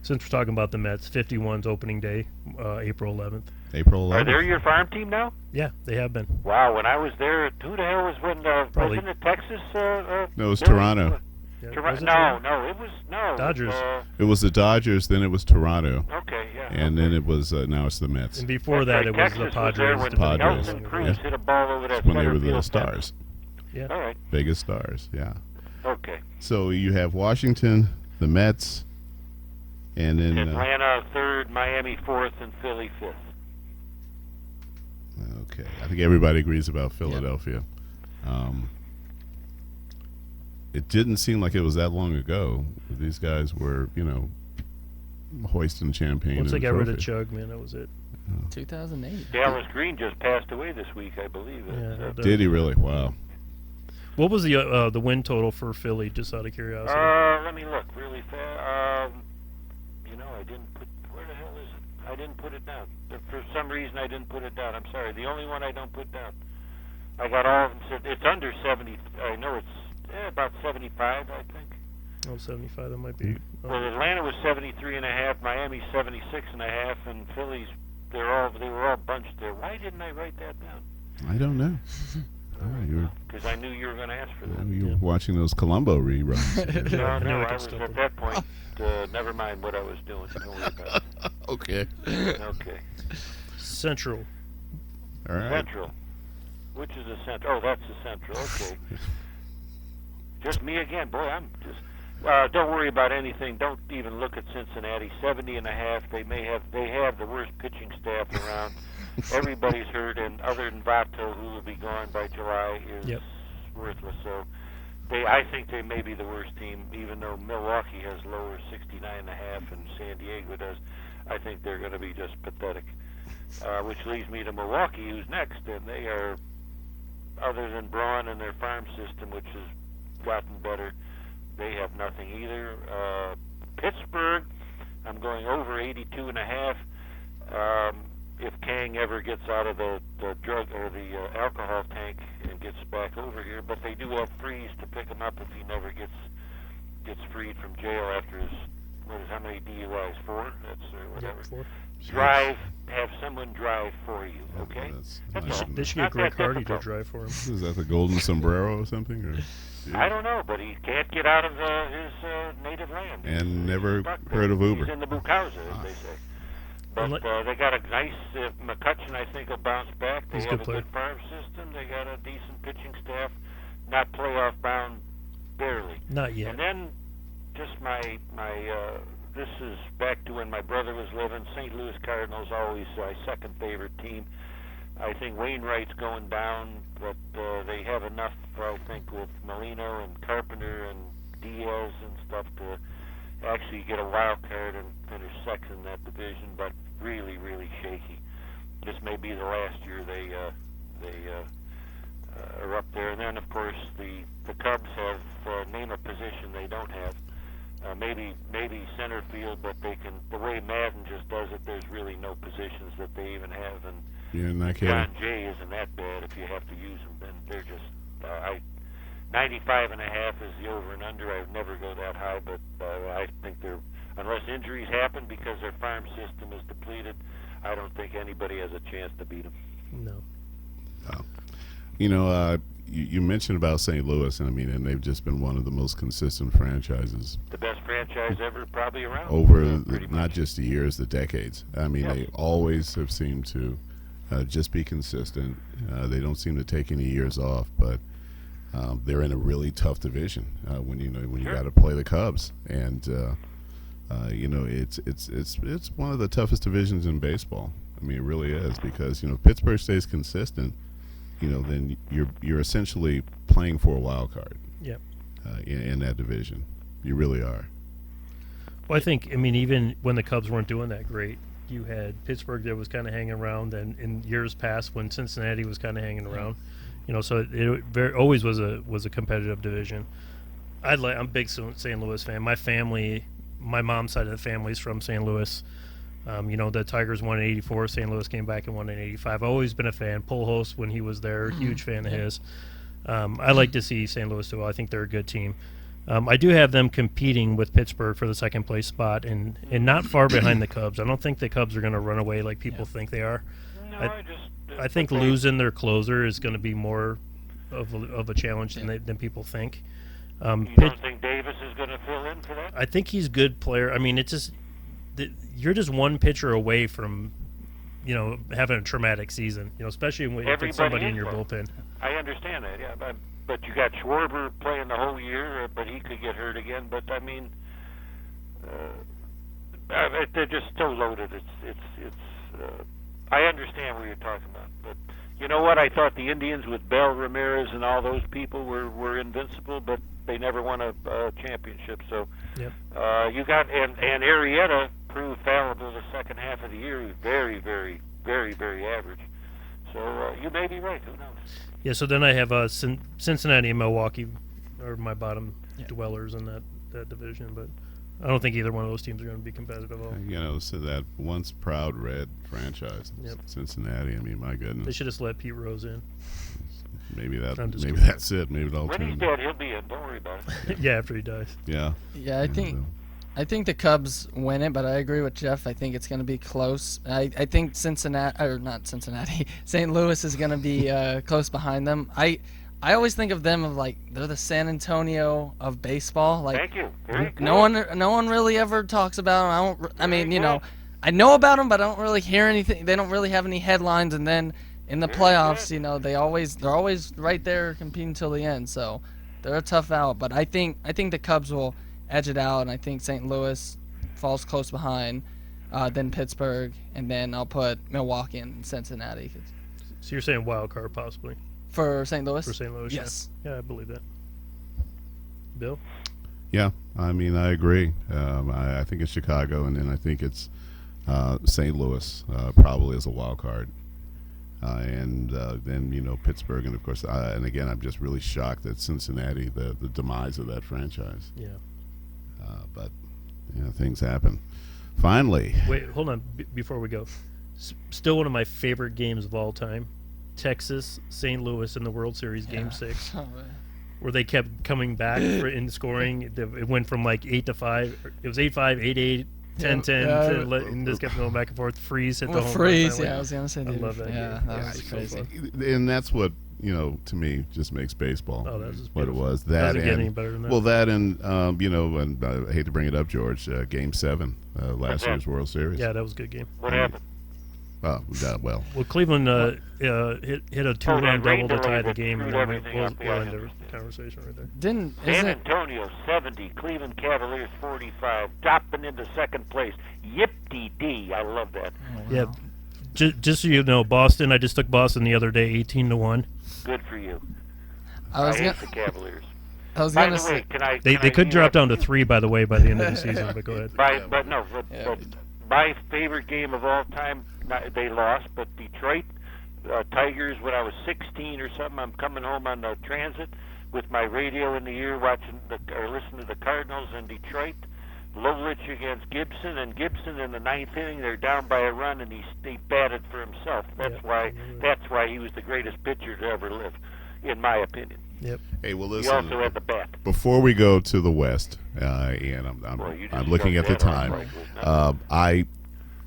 since we're talking about the Mets, 51's opening day, April 11th. April 11th. Are they your farm team now? Yeah, they have been. Wow, when I was there, who the hell was wasn't it Texas? No, it was Billy? Toronto. Yeah, Toronto? was it No, Toronto? it was no. Dodgers. It was the Dodgers, then it was Toronto, Okay, yeah. and then it was now it's the Mets. And before That's that, right. it was Texas the was there Padres. when Padres. Nelson Cruz Yeah. hit a ball over that When they center were the field Stars, Yeah. All right. Vegas Stars. Yeah. Okay. So you have Washington, the Mets, and then Atlanta 3rd, Miami 4th, and Philly 5th. okay, I think everybody agrees about Philadelphia. It didn't seem like it was that long ago. These guys were, hoisting champagne. Once they and got rid of trophy. Chug, man, that was it. 2008. Dallas Green just passed away this week, I believe. Yeah, Did he really? Wow. What was the win total for Philly, just out of curiosity? Let me look really fast. I didn't put. Where the hell is it? I didn't put it down. For some reason, I didn't put it down. I'm sorry. The only one I don't put down. I got all of them. It's under 70. I know it's about 75, I think. Oh, 75, that might be. Well, Atlanta was 73.5, Miami 76.5, and Philly's they were all bunched there. Why didn't I write that down? I don't know. Because I knew you were going to ask for that. You were watching those Columbo reruns. No, I I could was still at put- that point. Never mind what I was doing. Don't worry about it. Okay. Okay. Central. All right. Central. Which is the Central? Oh, that's the Central. Okay. Just me again. Boy, I'm just... don't worry about anything. Don't even look at Cincinnati. 70.5. They have the worst pitching staff around. Everybody's hurt, and other than Vato, who will be gone by July, is worthless. So I think they may be the worst team, even though Milwaukee has lower 69.5 and San Diego does. I think they're going to be just pathetic. Which leads me to Milwaukee, who's next, and they are, other than Braun and their farm system, which has gotten better, they have nothing either. Pittsburgh, I'm going over 82.5. If Kang ever gets out of the drug or the alcohol tank and gets back over here, but they do have Freeze to pick him up if he never gets freed from jail after his how many DUIs? 4? That's whatever. Yeah, 4. have someone drive for you, okay? They should get Greg Hardy to drive for him. Is that the golden sombrero or something? Or? I don't know, but he can't get out of his native land. And never heard of Uber. He's in the Bukowza, as they say. But they got a nice McCutcheon, I think, will bounce back. They have a good farm system. They got a decent pitching staff. Not playoff bound, barely. Not yet. And then just my this is back to when my brother was living. St. Louis Cardinals always my second favorite team. I think Wainwright's going down, but they have enough, I think, with Molino and Carpenter and Diaz and stuff to actually get a wild card and finish second in that division, but really, really shaky. This may be the last year they are up there. And then, of course, the Cubs have name a position they don't have. Maybe center field, but they can. The way Madden just does it, there's really no positions that they even have. And You're not kidding. John Jay isn't that bad if you have to use them. Then they're just 95.5 is the over and under. I would never go that high, but I think they're, unless injuries happen because their farm system is depleted, I don't think anybody has a chance to beat them. No. You know, you mentioned about St. Louis, and I mean, and they've just been one of the most consistent franchises. The best franchise ever, probably around. Over not just the years, the decades. I mean, they always have seemed to just be consistent. They don't seem to take any years off, but they're in a really tough division when you got to play the Cubs, and you know, it's one of the toughest divisions in baseball. I mean, it really is, because you know, Pittsburgh stays consistent. You know, then you're essentially playing for a wild card. Yep. In that division, you really are. Well, I mean, even when the Cubs weren't doing that great, you had Pittsburgh that was kind of hanging around, and in years past when Cincinnati was kind of hanging around, you know, so it always was a competitive division. I'm a big St. Louis fan. My mom's side of the family is from St. Louis. You know, the Tigers won in '84. St. Louis came back and won in '85. I've always been a fan. Pujols, when he was there, huge fan of his. I like to see St. Louis do well. I think they're a good team. I do have them competing with Pittsburgh for the second place spot, and not far behind the Cubs. I don't think the Cubs are going to run away like people think they are. No, I think losing their closer is going to be more of a challenge than people think. You don't think Davis is going to fill in for that? I think he's a good player. I mean, it's just you're just one pitcher away from, you know, having a traumatic season. You know, especially when you put somebody in your bullpen. I understand that, yeah, but you got Schwarber playing the whole year, but he could get hurt again. But I mean, they're just so loaded. I understand what you're talking about, but you know what? I thought the Indians with Bell, Ramirez, and all those people were invincible, but they never won a championship. So yep. You got and Arrieta proved fallible the second half of the year. He was very, very, very, very average. So you may be right. Who knows? Yeah. So then I have Cincinnati and Milwaukee are my bottom dwellers in that division, but I don't think either one of those teams are going to be competitive at all. You know, so that once proud red franchise, Cincinnati. I mean, my goodness. They should just let Pete Rose in. Maybe that's it. Maybe they'll when he's dead, he'll be in. Don't worry about it. Yeah, after he dies. Yeah. Yeah, I think the Cubs win it, but I agree with Jeff. I think it's going to be close. I think St. Louis is going to be close behind them. I always think of them of like they're the San Antonio of baseball. Like, thank you. Very good. No one really ever talks about them. I mean, you know, I know about them, but I don't really hear anything. They don't really have any headlines, and then in the playoffs, you know, they're always right there competing till the end. So they're a tough out. But I think the Cubs will edge it out, and I think St. Louis falls close behind, then Pittsburgh, and then I'll put Milwaukee and Cincinnati. So you're saying wild card possibly for St. Louis? For St. Louis, yes. Yeah, I believe that. Bill? Yeah, I mean, I agree. I think it's Chicago, and then I think it's St. Louis probably as a wild card. And then, you know, Pittsburgh, and of course, and again, I'm just really shocked at Cincinnati, the demise of that franchise. Yeah. But, you know, things happen. Finally. Wait, hold on. Before we go. Still one of my favorite games of all time. Texas, St. Louis in the World Series, Game 6. Oh, man. Where they kept coming back in scoring. It went from like 8-5. It was 8-5, 8-8, 10-10, and this kept going back and forth. Freeze hit the home freeze. run. Yeah, I was gonna say. I love that. Yeah, game. that was crazy. And that's what, to me, just makes baseball Oh, that's just what it beautiful. was. That Doesn't get and, any better than that. Well, that and, and I hate to bring it up, George, Game 7, last year's World Series. Yeah, that was a good game. What happened? Oh, we got well. Well, Cleveland hit a two-run double to tie the game, and then everything we'll up, yeah, I end the understand. conversation right there. Didn't San isn't Antonio 70, Cleveland Cavaliers 45, dropping into second place. Yip-dee-dee. I love that. Yeah, just so you know, Boston. I just took Boston the other day, 18-1. Good for you. I I was hate gonna the Cavaliers. I was By gonna the way, say They could drop down to 3, by the way, by the end of the season. But go ahead. But Yeah. my favorite game of all time, they lost, but Detroit Tigers, when I was 16 or something, I'm coming home on the transit with my radio in the ear listening to the Cardinals in Detroit. Lolich against Gibson, and Gibson in the ninth inning, they're down by a run, and he batted for himself. That's why he was the greatest pitcher to ever live, in my opinion. Yep. Hey, well, He listen. also had the bat. Before we go to the West, and Well, you just I'm looking at shoved the that on time. like it was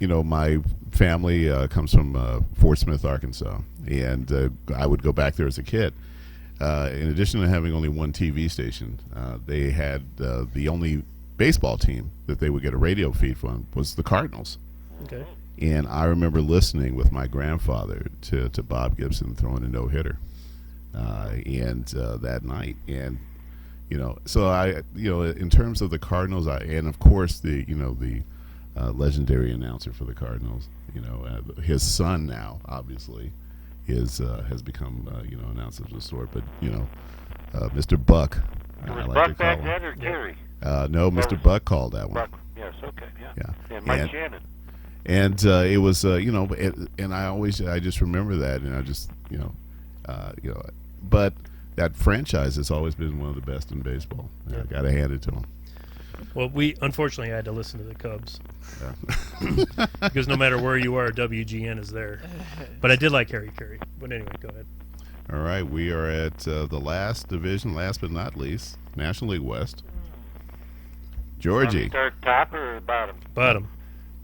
nothing. My family comes from Fort Smith, Arkansas, and I would go back there as a kid. In addition to having only one TV station, they had the only baseball team that they would get a radio feed from was the Cardinals. Okay. And I remember listening with my grandfather to Bob Gibson throwing a no-hitter, that night. And so I, in terms of the Cardinals, and of course the legendary announcer for the Cardinals, his son now obviously has become announcer of the sort. But Mr. Buck, It I was like Buck to back call then him. or Terry? No, Mr. Buck called that one. Buck. Yes, okay, yeah. Yeah. And Mike And- Shannon. And it was, and I just remember that, and I just, but that franchise has always been one of the best in baseball. I got to hand it to them. Well, we unfortunately had to listen to the Cubs because no matter where you are, WGN is there. But I did like Harry Carey. But anyway, go ahead. All right, we are at the last division, last but not least, National League West. Georgie. Start top or bottom? Bottom.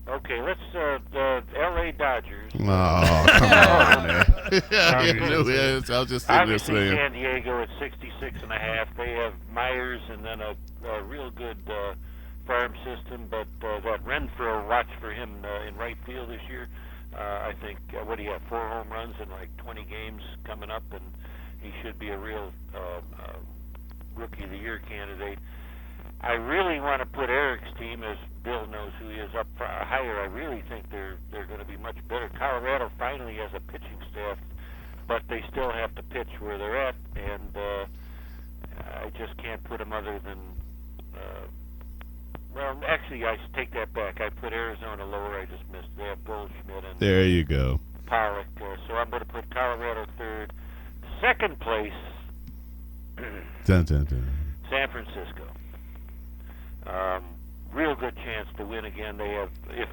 Okay, let's the L.A. Dodgers. Oh, come on, man. I was just sitting there Obviously, saying. San Diego at 66.5. They have Myers and then a real good farm system. But that Renfroe, watch for him in right field this year. I think, what do you have, 4 home runs in like 20 games coming up, and he should be a real Rookie of the Year candidate. I really want to put Eric's team, as Bill knows who he is, up higher. I really think they're going to be much better. Colorado finally has a pitching staff, but they still have to pitch where they're at, and I just can't put them other than well, actually, I take that back. I put Arizona lower. I just missed. They have Goldschmidt and There you go. Pollock. So I'm going to put Colorado third. Second place, Dun, dun, dun. San Francisco. Real good chance to win again. They have. If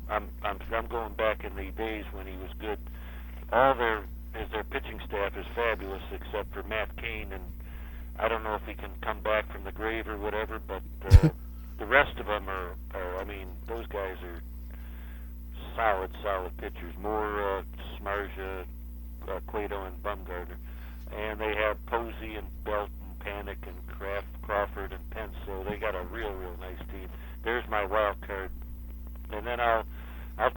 I'm going back in the days when he was good. All their pitching staff is fabulous, except for Matt Cain, and I don't know if he can come back from the grave or whatever. But the rest of them are. I mean, those guys are solid pitchers. More Smarja, Cueto, and Bumgarner, and they have Posey and Belt and Panic and Crawford and Pence. So they got a real nice team. There's my wild card, and then I'll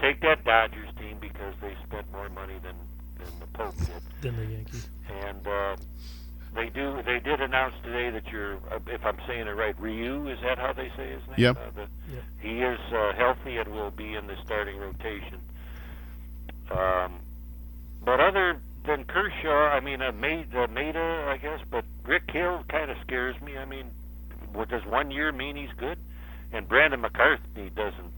take that Dodgers team because they spent more money than the Pope did. Then the Yankees. And they did announce today that if I'm saying it right, Ryu, is that how they say his name? Yep. He is healthy and will be in the starting rotation. But other than Kershaw, I mean, Maeda, I guess, but Rick Hill kind of scares me. I mean, does 1 year mean he's good? And Brandon McCarthy doesn't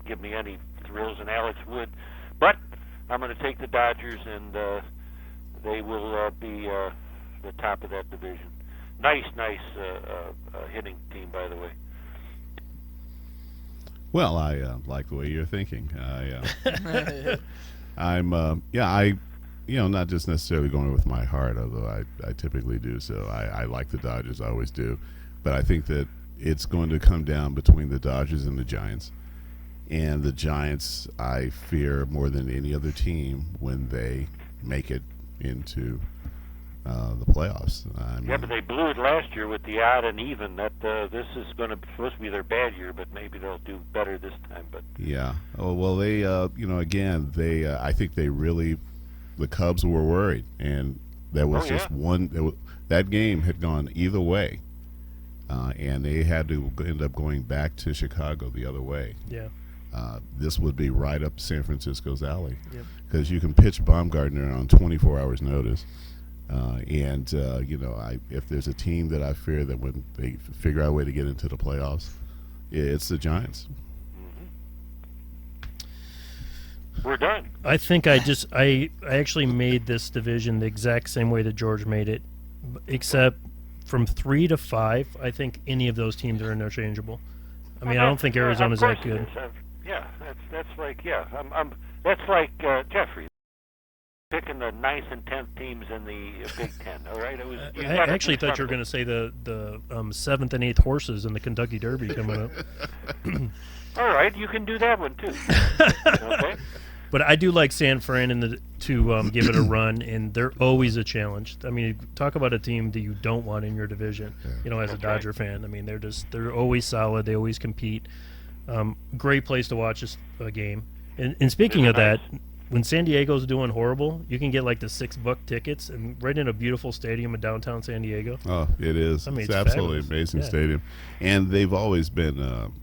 give me any thrills, and Alex Wood. But I'm going to take the Dodgers, and they will be the top of that division. Nice hitting team, by the way. Well, I like the way you're thinking. I'm not just necessarily going with my heart, although I typically do so. I like the Dodgers, I always do. But I think that, it's going to come down between the Dodgers and the Giants. And the Giants, I fear more than any other team when they make it into the playoffs. Yeah, but they blew it last year with the odd and even. That this is supposed to be their bad year, but maybe they'll do better this time. But yeah, oh, well, they again, they I think they really, the Cubs were worried, and there was just one. That game had gone either way, and they had to end up going back to Chicago the other way. Yeah. This would be right up San Francisco's alley, because Yep. you can pitch Baumgartner on 24 hours notice. If there's a team that I fear that when they figure out a way to get into the playoffs, it's the Giants. We're done. I think I actually made this division the exact same way that George made it, except from 3 to 5. I think any of those teams are interchangeable. I mean, I don't think Arizona's that good. That's like that's like Jeffrey picking the 9th and 10th teams in the Big Ten. All right, I actually thought you were going to say the 7th and 8th horses in the Kentucky Derby coming up. All right, you can do that one too. Okay. But I do like San Fran to give it a run, and they're always a challenge. I mean, talk about a team that you don't want in your division. As a Dodger fan, I mean, they're always solid. They always compete. Great place to watch a game. And speaking of that, when San Diego's doing horrible, you can get like the $6 tickets and right in a beautiful stadium in downtown San Diego. Oh, it is. I mean, it's it's absolutely fabulous. amazing stadium, and they've always been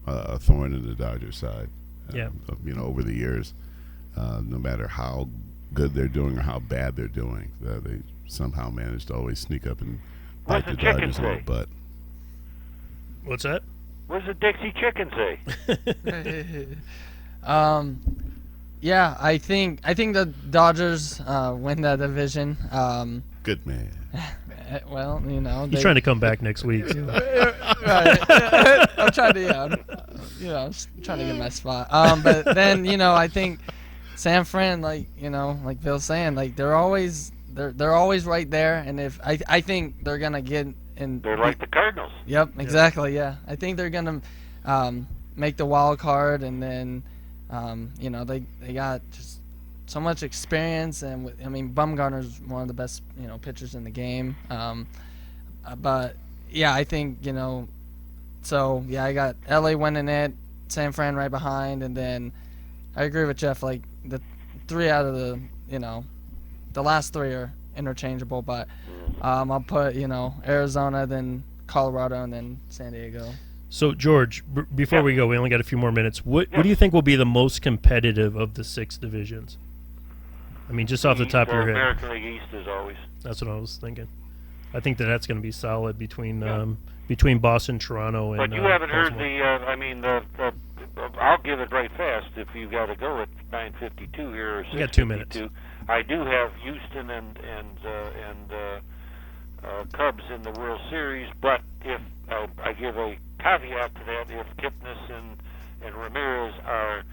a thorn in the Dodgers' side. Over the years, no matter how good they're doing or how bad they're doing, they somehow manage to always sneak up and bite the Dodgers in the butt. What's that? What's the Dixie Chicken say? Yeah, I think the Dodgers win that division. Good man. Well, He's trying to come back next week. Right. I'm trying to, trying to get my spot. But then, I think San Fran, like Bill's saying, like they're always right there, and if I think they're gonna get in. They're like the Cardinals. Yep, exactly. Yeah, I think they're gonna make the wild card, and then they got just so much experience, and Bumgarner's one of the best pitchers in the game. But yeah, I think so yeah, I got LA winning it, San Fran right behind, and then I agree with Jeff. Like the 3 out of the the last 3 are interchangeable, but I'll put Arizona, then Colorado, and then San Diego. So, George, before we go, we only got a few more minutes. What do you think will be the most competitive of the 6 divisions? I mean, just off the top of your head. American League East is always. That's what I was thinking. I think that's going to be solid between Boston, Toronto, and. But you haven't heard Baltimore. I'll give it right fast if you got to go at 9:52 here or 6:52. You got 2 minutes. I do have Houston and Cubs in the World Series, but if I give a caveat to that, if Kipnis and Ramirez are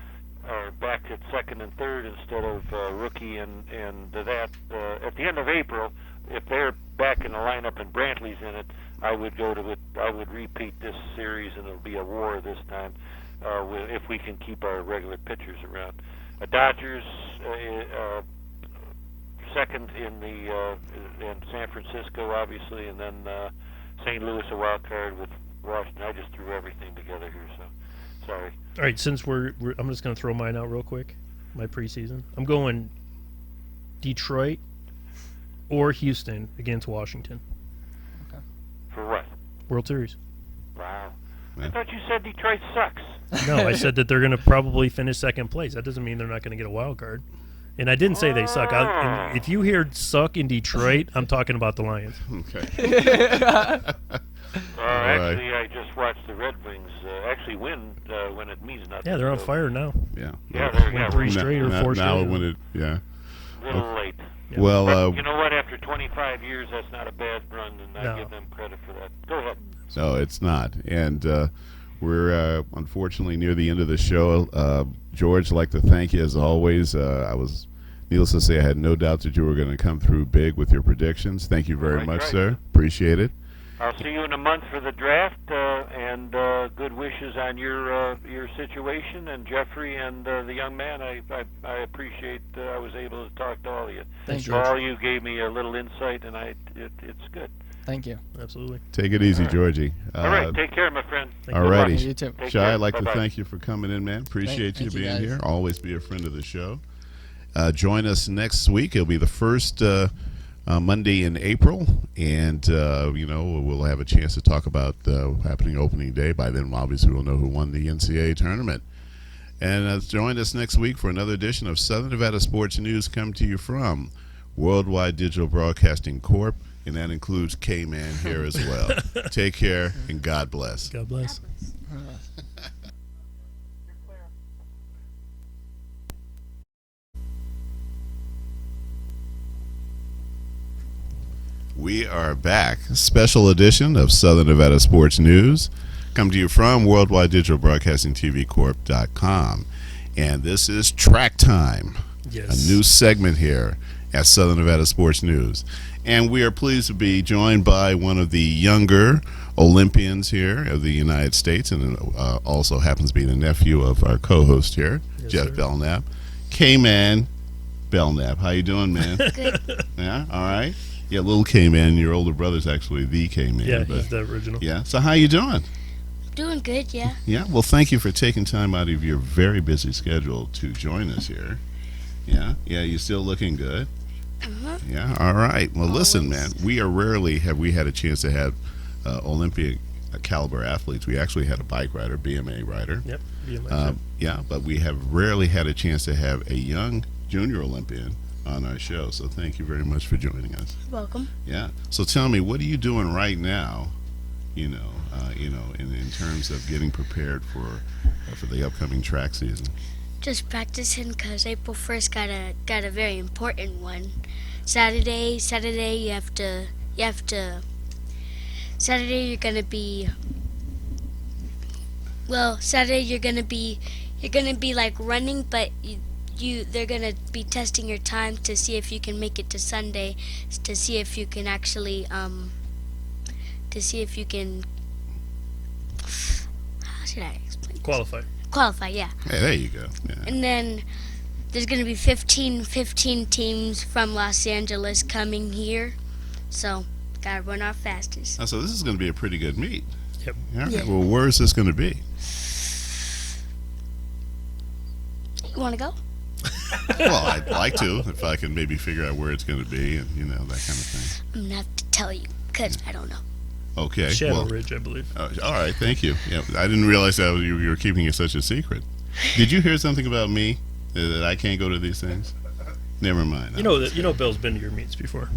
back at second and third instead of rookie and that at the end of April, if they're back in the lineup and Brantley's in it, I would repeat this series, and it'll be a war this time if we can keep our regular pitchers around. Dodgers second in San Francisco, obviously, and then St. Louis a wild card with Washington. I just threw everything together here, so sorry. All right, since I'm just going to throw mine out real quick. My preseason, I'm going Detroit or Houston against Washington. Okay. For what? World Series. Wow. Yeah. I thought you said Detroit sucks. No, I said that they're going to probably finish second place. That doesn't mean they're not going to get a wild card. And I didn't say they suck. And if you hear suck in Detroit, I'm talking about the Lions. Okay. Actually, I just watched the Red Wings actually win when it means nothing. Yeah, they're on so- fire now. Yeah. Yeah, Three straight or four Now straight. when it, yeah. a little late. Yeah. Well, But you know what? After 25 years, that's not a bad run, and I No. give them credit for that. Go ahead. no, it's not. And we're unfortunately near the end of the show. George, I'd like to thank you as always. Needless to say, I had no doubt that you were going to come through big with your predictions. Thank you very much, right. sir. Appreciate it. I'll see you in a month for the draft, and good wishes on your situation, and Jeffrey and the young man. I appreciate I was able to talk to all of you. Thank you. All you gave me a little insight, and it's good. Thank you. Absolutely. Take it easy, Georgie. All right, take care, my friend. All righty. You too. Take Shy, care. I'd like to Bye-bye. thank you for coming in, man. Appreciate you thank you, being guys. here. Always be a friend of the show. Join us next week. It'll be the first Monday in April, and we'll have a chance to talk about happening opening day. By then, obviously, we'll know who won the NCAA tournament. And join us next week for another edition of Southern Nevada Sports News, come to you from Worldwide Digital Broadcasting Corp., and that includes K-Man here as well. Take care, and God bless. God bless. We are back. Special edition of Southern Nevada Sports News. Come to you from Worldwide Digital Broadcasting TV Corp.com. And this is Track Time, Yes. a new segment here at Southern Nevada Sports News. And we are pleased to be joined by one of the younger Olympians here of the United States, and also happens to be the nephew of our co-host here, Yes, Jeff sir. Belknap. K-Man Belknap. How you doing, man? Good. Yeah, all right. Yeah, little K-Man. Your older brother's actually the K-Man. Yeah, but, he's the original. yeah. So how you doing? Doing good, yeah. Yeah. Well, thank you for taking time out of your very busy schedule to join us here. Yeah. Yeah. You're still looking good. Uh-huh. Yeah. All right. Well, listen, man. We are rarely have we had a chance to have Olympic caliber athletes. We actually had a bike rider, BMA rider. Yep. BMI. Yeah, but we have rarely had a chance to have a young junior Olympian on our show. So thank you very much for joining us. Welcome. Yeah. So tell me, what are you doing right now? In terms of getting prepared for the upcoming track season. Just practicing because April 1st got a very important one. Saturday you have to. Saturday you're gonna be. Well, Saturday you're gonna be like running, but they're gonna be testing your time to see if you can make it to Sunday, to see if you can actually how should I explain? Qualify, yeah. Hey, there you go. Yeah. And then there's going to be 15 teams from Los Angeles coming here. So, got to run our fastest. So this is going to be a pretty good meet. Yep. All right. Yeah. Well, where is this going to be? You want to go? Well, I'd like to, if I can maybe figure out where it's going to be and, that kind of thing. I'm going to have to tell you because I don't know. Okay. Shadow well, Ridge, I believe. all right. Thank you. Yeah, I didn't realize that you were keeping it such a secret. Did you hear something about me that I can't go to these things? Never mind. You know Bill's been to your meets before.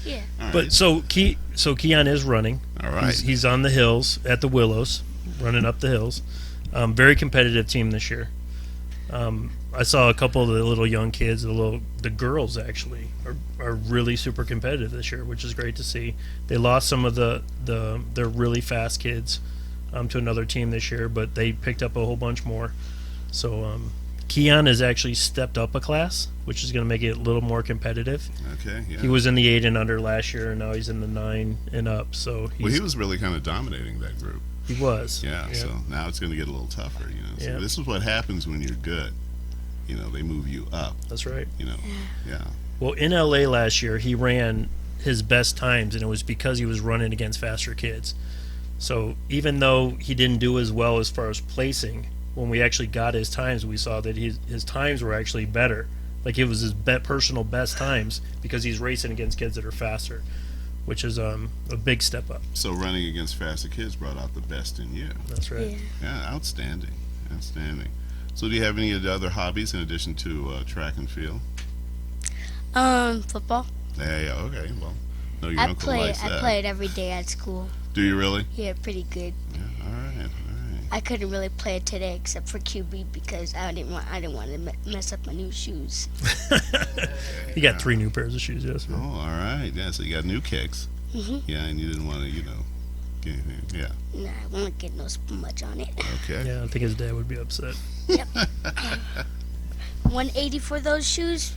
Yeah. All But right. so Keon is running. All right. He's on the hills at the Willows, running up the hills. Very competitive team this year. I saw a couple of the little young kids, the girls actually are really super competitive this year, which is great to see. They lost some of their really fast kids to another team this year, but they picked up a whole bunch more. So Keon has actually stepped up a class, which is going to make it a little more competitive. Okay. Yeah. He was in the 8 and under last year, and now he's in the 9 and up. So he was really kind of dominating that group. he was. Yeah. Yep. So now it's going to get a little tougher. So Yep. this is what happens when you're good. They move you up. That's right. Yeah. Well, in LA last year, he ran his best times, and it was because he was running against faster kids. So even though he didn't do as well as far as placing, when we actually got his times, we saw that his times were actually better. Like it was his personal best times because he's racing against kids that are faster, which is a big step up. So running against faster kids brought out the best in you. That's right. Yeah. Yeah, outstanding. So do you have any other hobbies in addition to track and field? Football. Yeah, okay. Well, no, your uncle likes that. I play it every day at school. Do you really? Yeah, pretty good. Yeah, all right. I couldn't really play it today except for QB because I didn't want to mess up my new shoes. He got 3 new pairs of shoes yesterday. Oh, all right. Yeah, so you got new kicks. Mhm. Yeah, and you didn't want to, get anything. Yeah, Nah, I won't get no smudge on it. okay. Yeah, I think his dad would be upset. 180 for those shoes?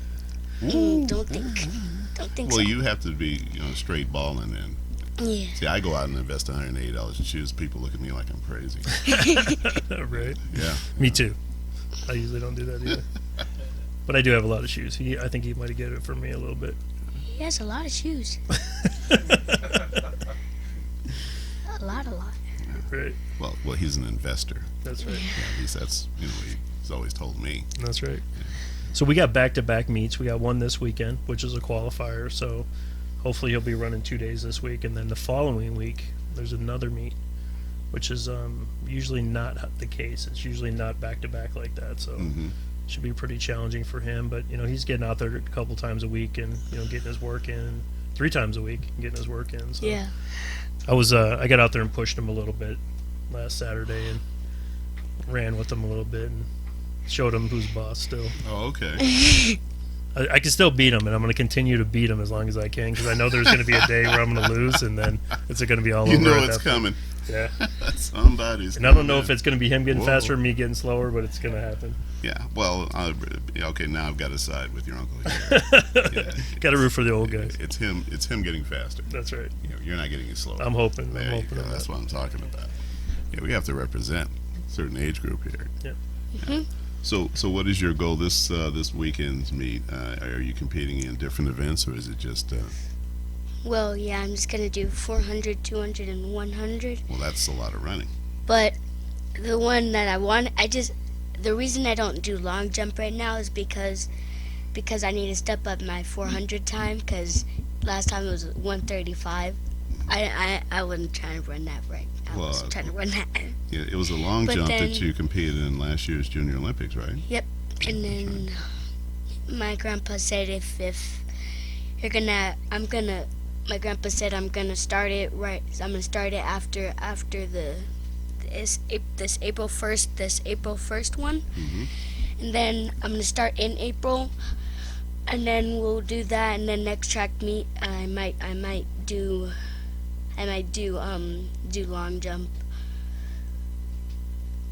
Don't think. Well, so. you have to be, straight balling then. Yeah. See, I go out and invest $180 in shoes. People look at me like I'm crazy. Right. Yeah. Me too. I usually don't do that either. But I do have a lot of shoes. I think he might have get it for me a little bit. He has a lot of shoes. A lot. Right. Well, he's an investor. That's right. Yeah, at least that's he's always told me. That's right. So we got back-to-back meets. We got one this weekend, which is a qualifier. So hopefully he'll be running 2 days this week, and then the following week there's another meet, which is usually not the case. It's usually not back-to-back like that. So it should be pretty challenging for him. But he's getting out there a couple times a week and getting his work in. 3 times a week, getting his work in. So Yeah. I got out there and pushed him a little bit last Saturday and ran with him a little bit and showed him who's boss still. Oh, okay. I can still beat him, and I'm going to continue to beat him as long as I can, because I know there's going to be a day where I'm going to lose, and then it's going to be all over. You know at it's that point. coming. Yeah. Somebody's And I don't know coming. if it's going to be him getting Whoa. faster or me getting slower, but it's going to happen. Yeah. Well, okay. Now I've got to side with your uncle here. Yeah. Got to root for the old guys. It's him. It's him getting faster. That's right. You're not getting any slower. I'm hoping. There I'm you hoping go. on That's that. what I'm talking about. Yeah, we have to represent a certain age group here. Yep. Yeah. So what is your goal this weekend's meet? Are you competing in different events, or is it just? Well, yeah, I'm just going to do 400, 200, and 100. Well, that's a lot of running. But the one that I want, the reason I don't do long jump right now is because I need to step up my 400 time, because last time it was 135. I wasn't trying to run that right. I was trying to run that. Yeah, it was a long But jump then- that you competed in last year's Junior Olympics, right? Yep. And then my grandpa said if you're gonna, my grandpa said I'm gonna start it right. So I'm gonna start it after this April 1st one, and then I'm gonna start in April, and then we'll do that, and then next track meet I might do long jump.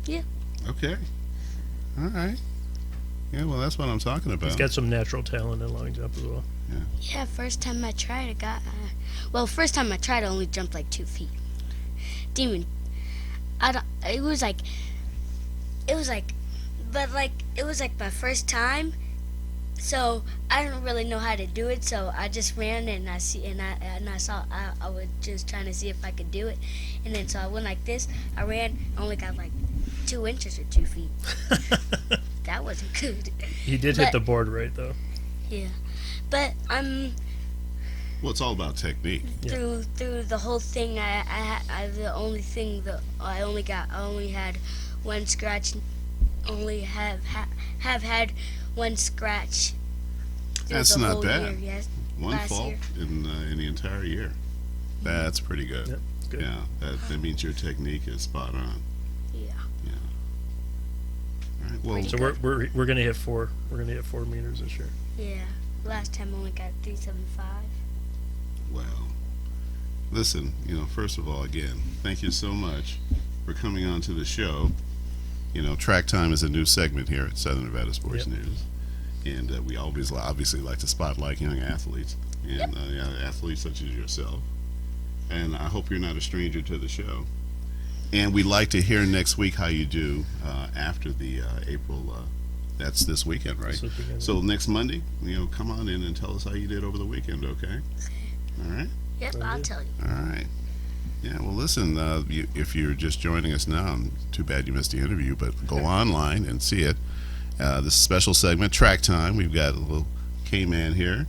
Yeah. Okay. All right. Yeah, well, that's what I'm talking about. He's got some natural talent in long jump as well. Yeah, first time I tried, first time I tried, I only jumped like 2 feet. It was like my first time, so I didn't really know how to do it. So I just ran and I was just trying to see if I could do it, and then so I went like this. I ran, I only got like 2 inches or 2 feet. That wasn't good. He did hit the board right though. Yeah, but Well, it's all about technique. through the whole thing, I only had one scratch. Only have had one scratch. through That's the not whole bad. Year, yes, One last fault year. in the entire year. That's pretty good. Yep, it's good. Yeah, that means your technique is spot on. Yeah. All right. Well, So we're gonna hit 4. We're gonna hit 4 meters this year. Yeah. Last time I only got 375. well, listen. First of all, again, thank you so much for coming on to the show. Track Time is a new segment here at Southern Nevada Sports Yep. News, and we always obviously like to spotlight young athletes and athletes such as yourself. And I hope you're not a stranger to the show. And we'd like to hear next week how you do after the April. That's this weekend, right? This weekend. So next Monday, come on in and tell us how you did over the weekend, okay? All right. Yep, I'll tell you. All right. Yeah, well, listen, if you're just joining us now, too bad you missed the interview, but go online and see it. This special segment, Track Time, we've got a little K-Man here.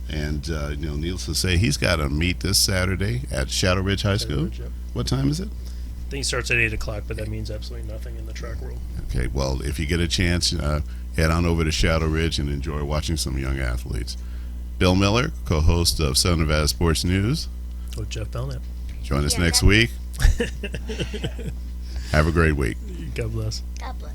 And, needless to say, he's got a meet this Saturday at Shadow Ridge High School. Ridge, yep. What time is it? I think it starts at 8 o'clock, but that means absolutely nothing in the track world. Okay, well, if you get a chance, head on over to Shadow Ridge and enjoy watching some young athletes. Bill Miller, co-host of Southern Nevada Sports News. Oh, Jeff Belknap. Join us Yeah, next that- week. Have a great week. God bless. God bless.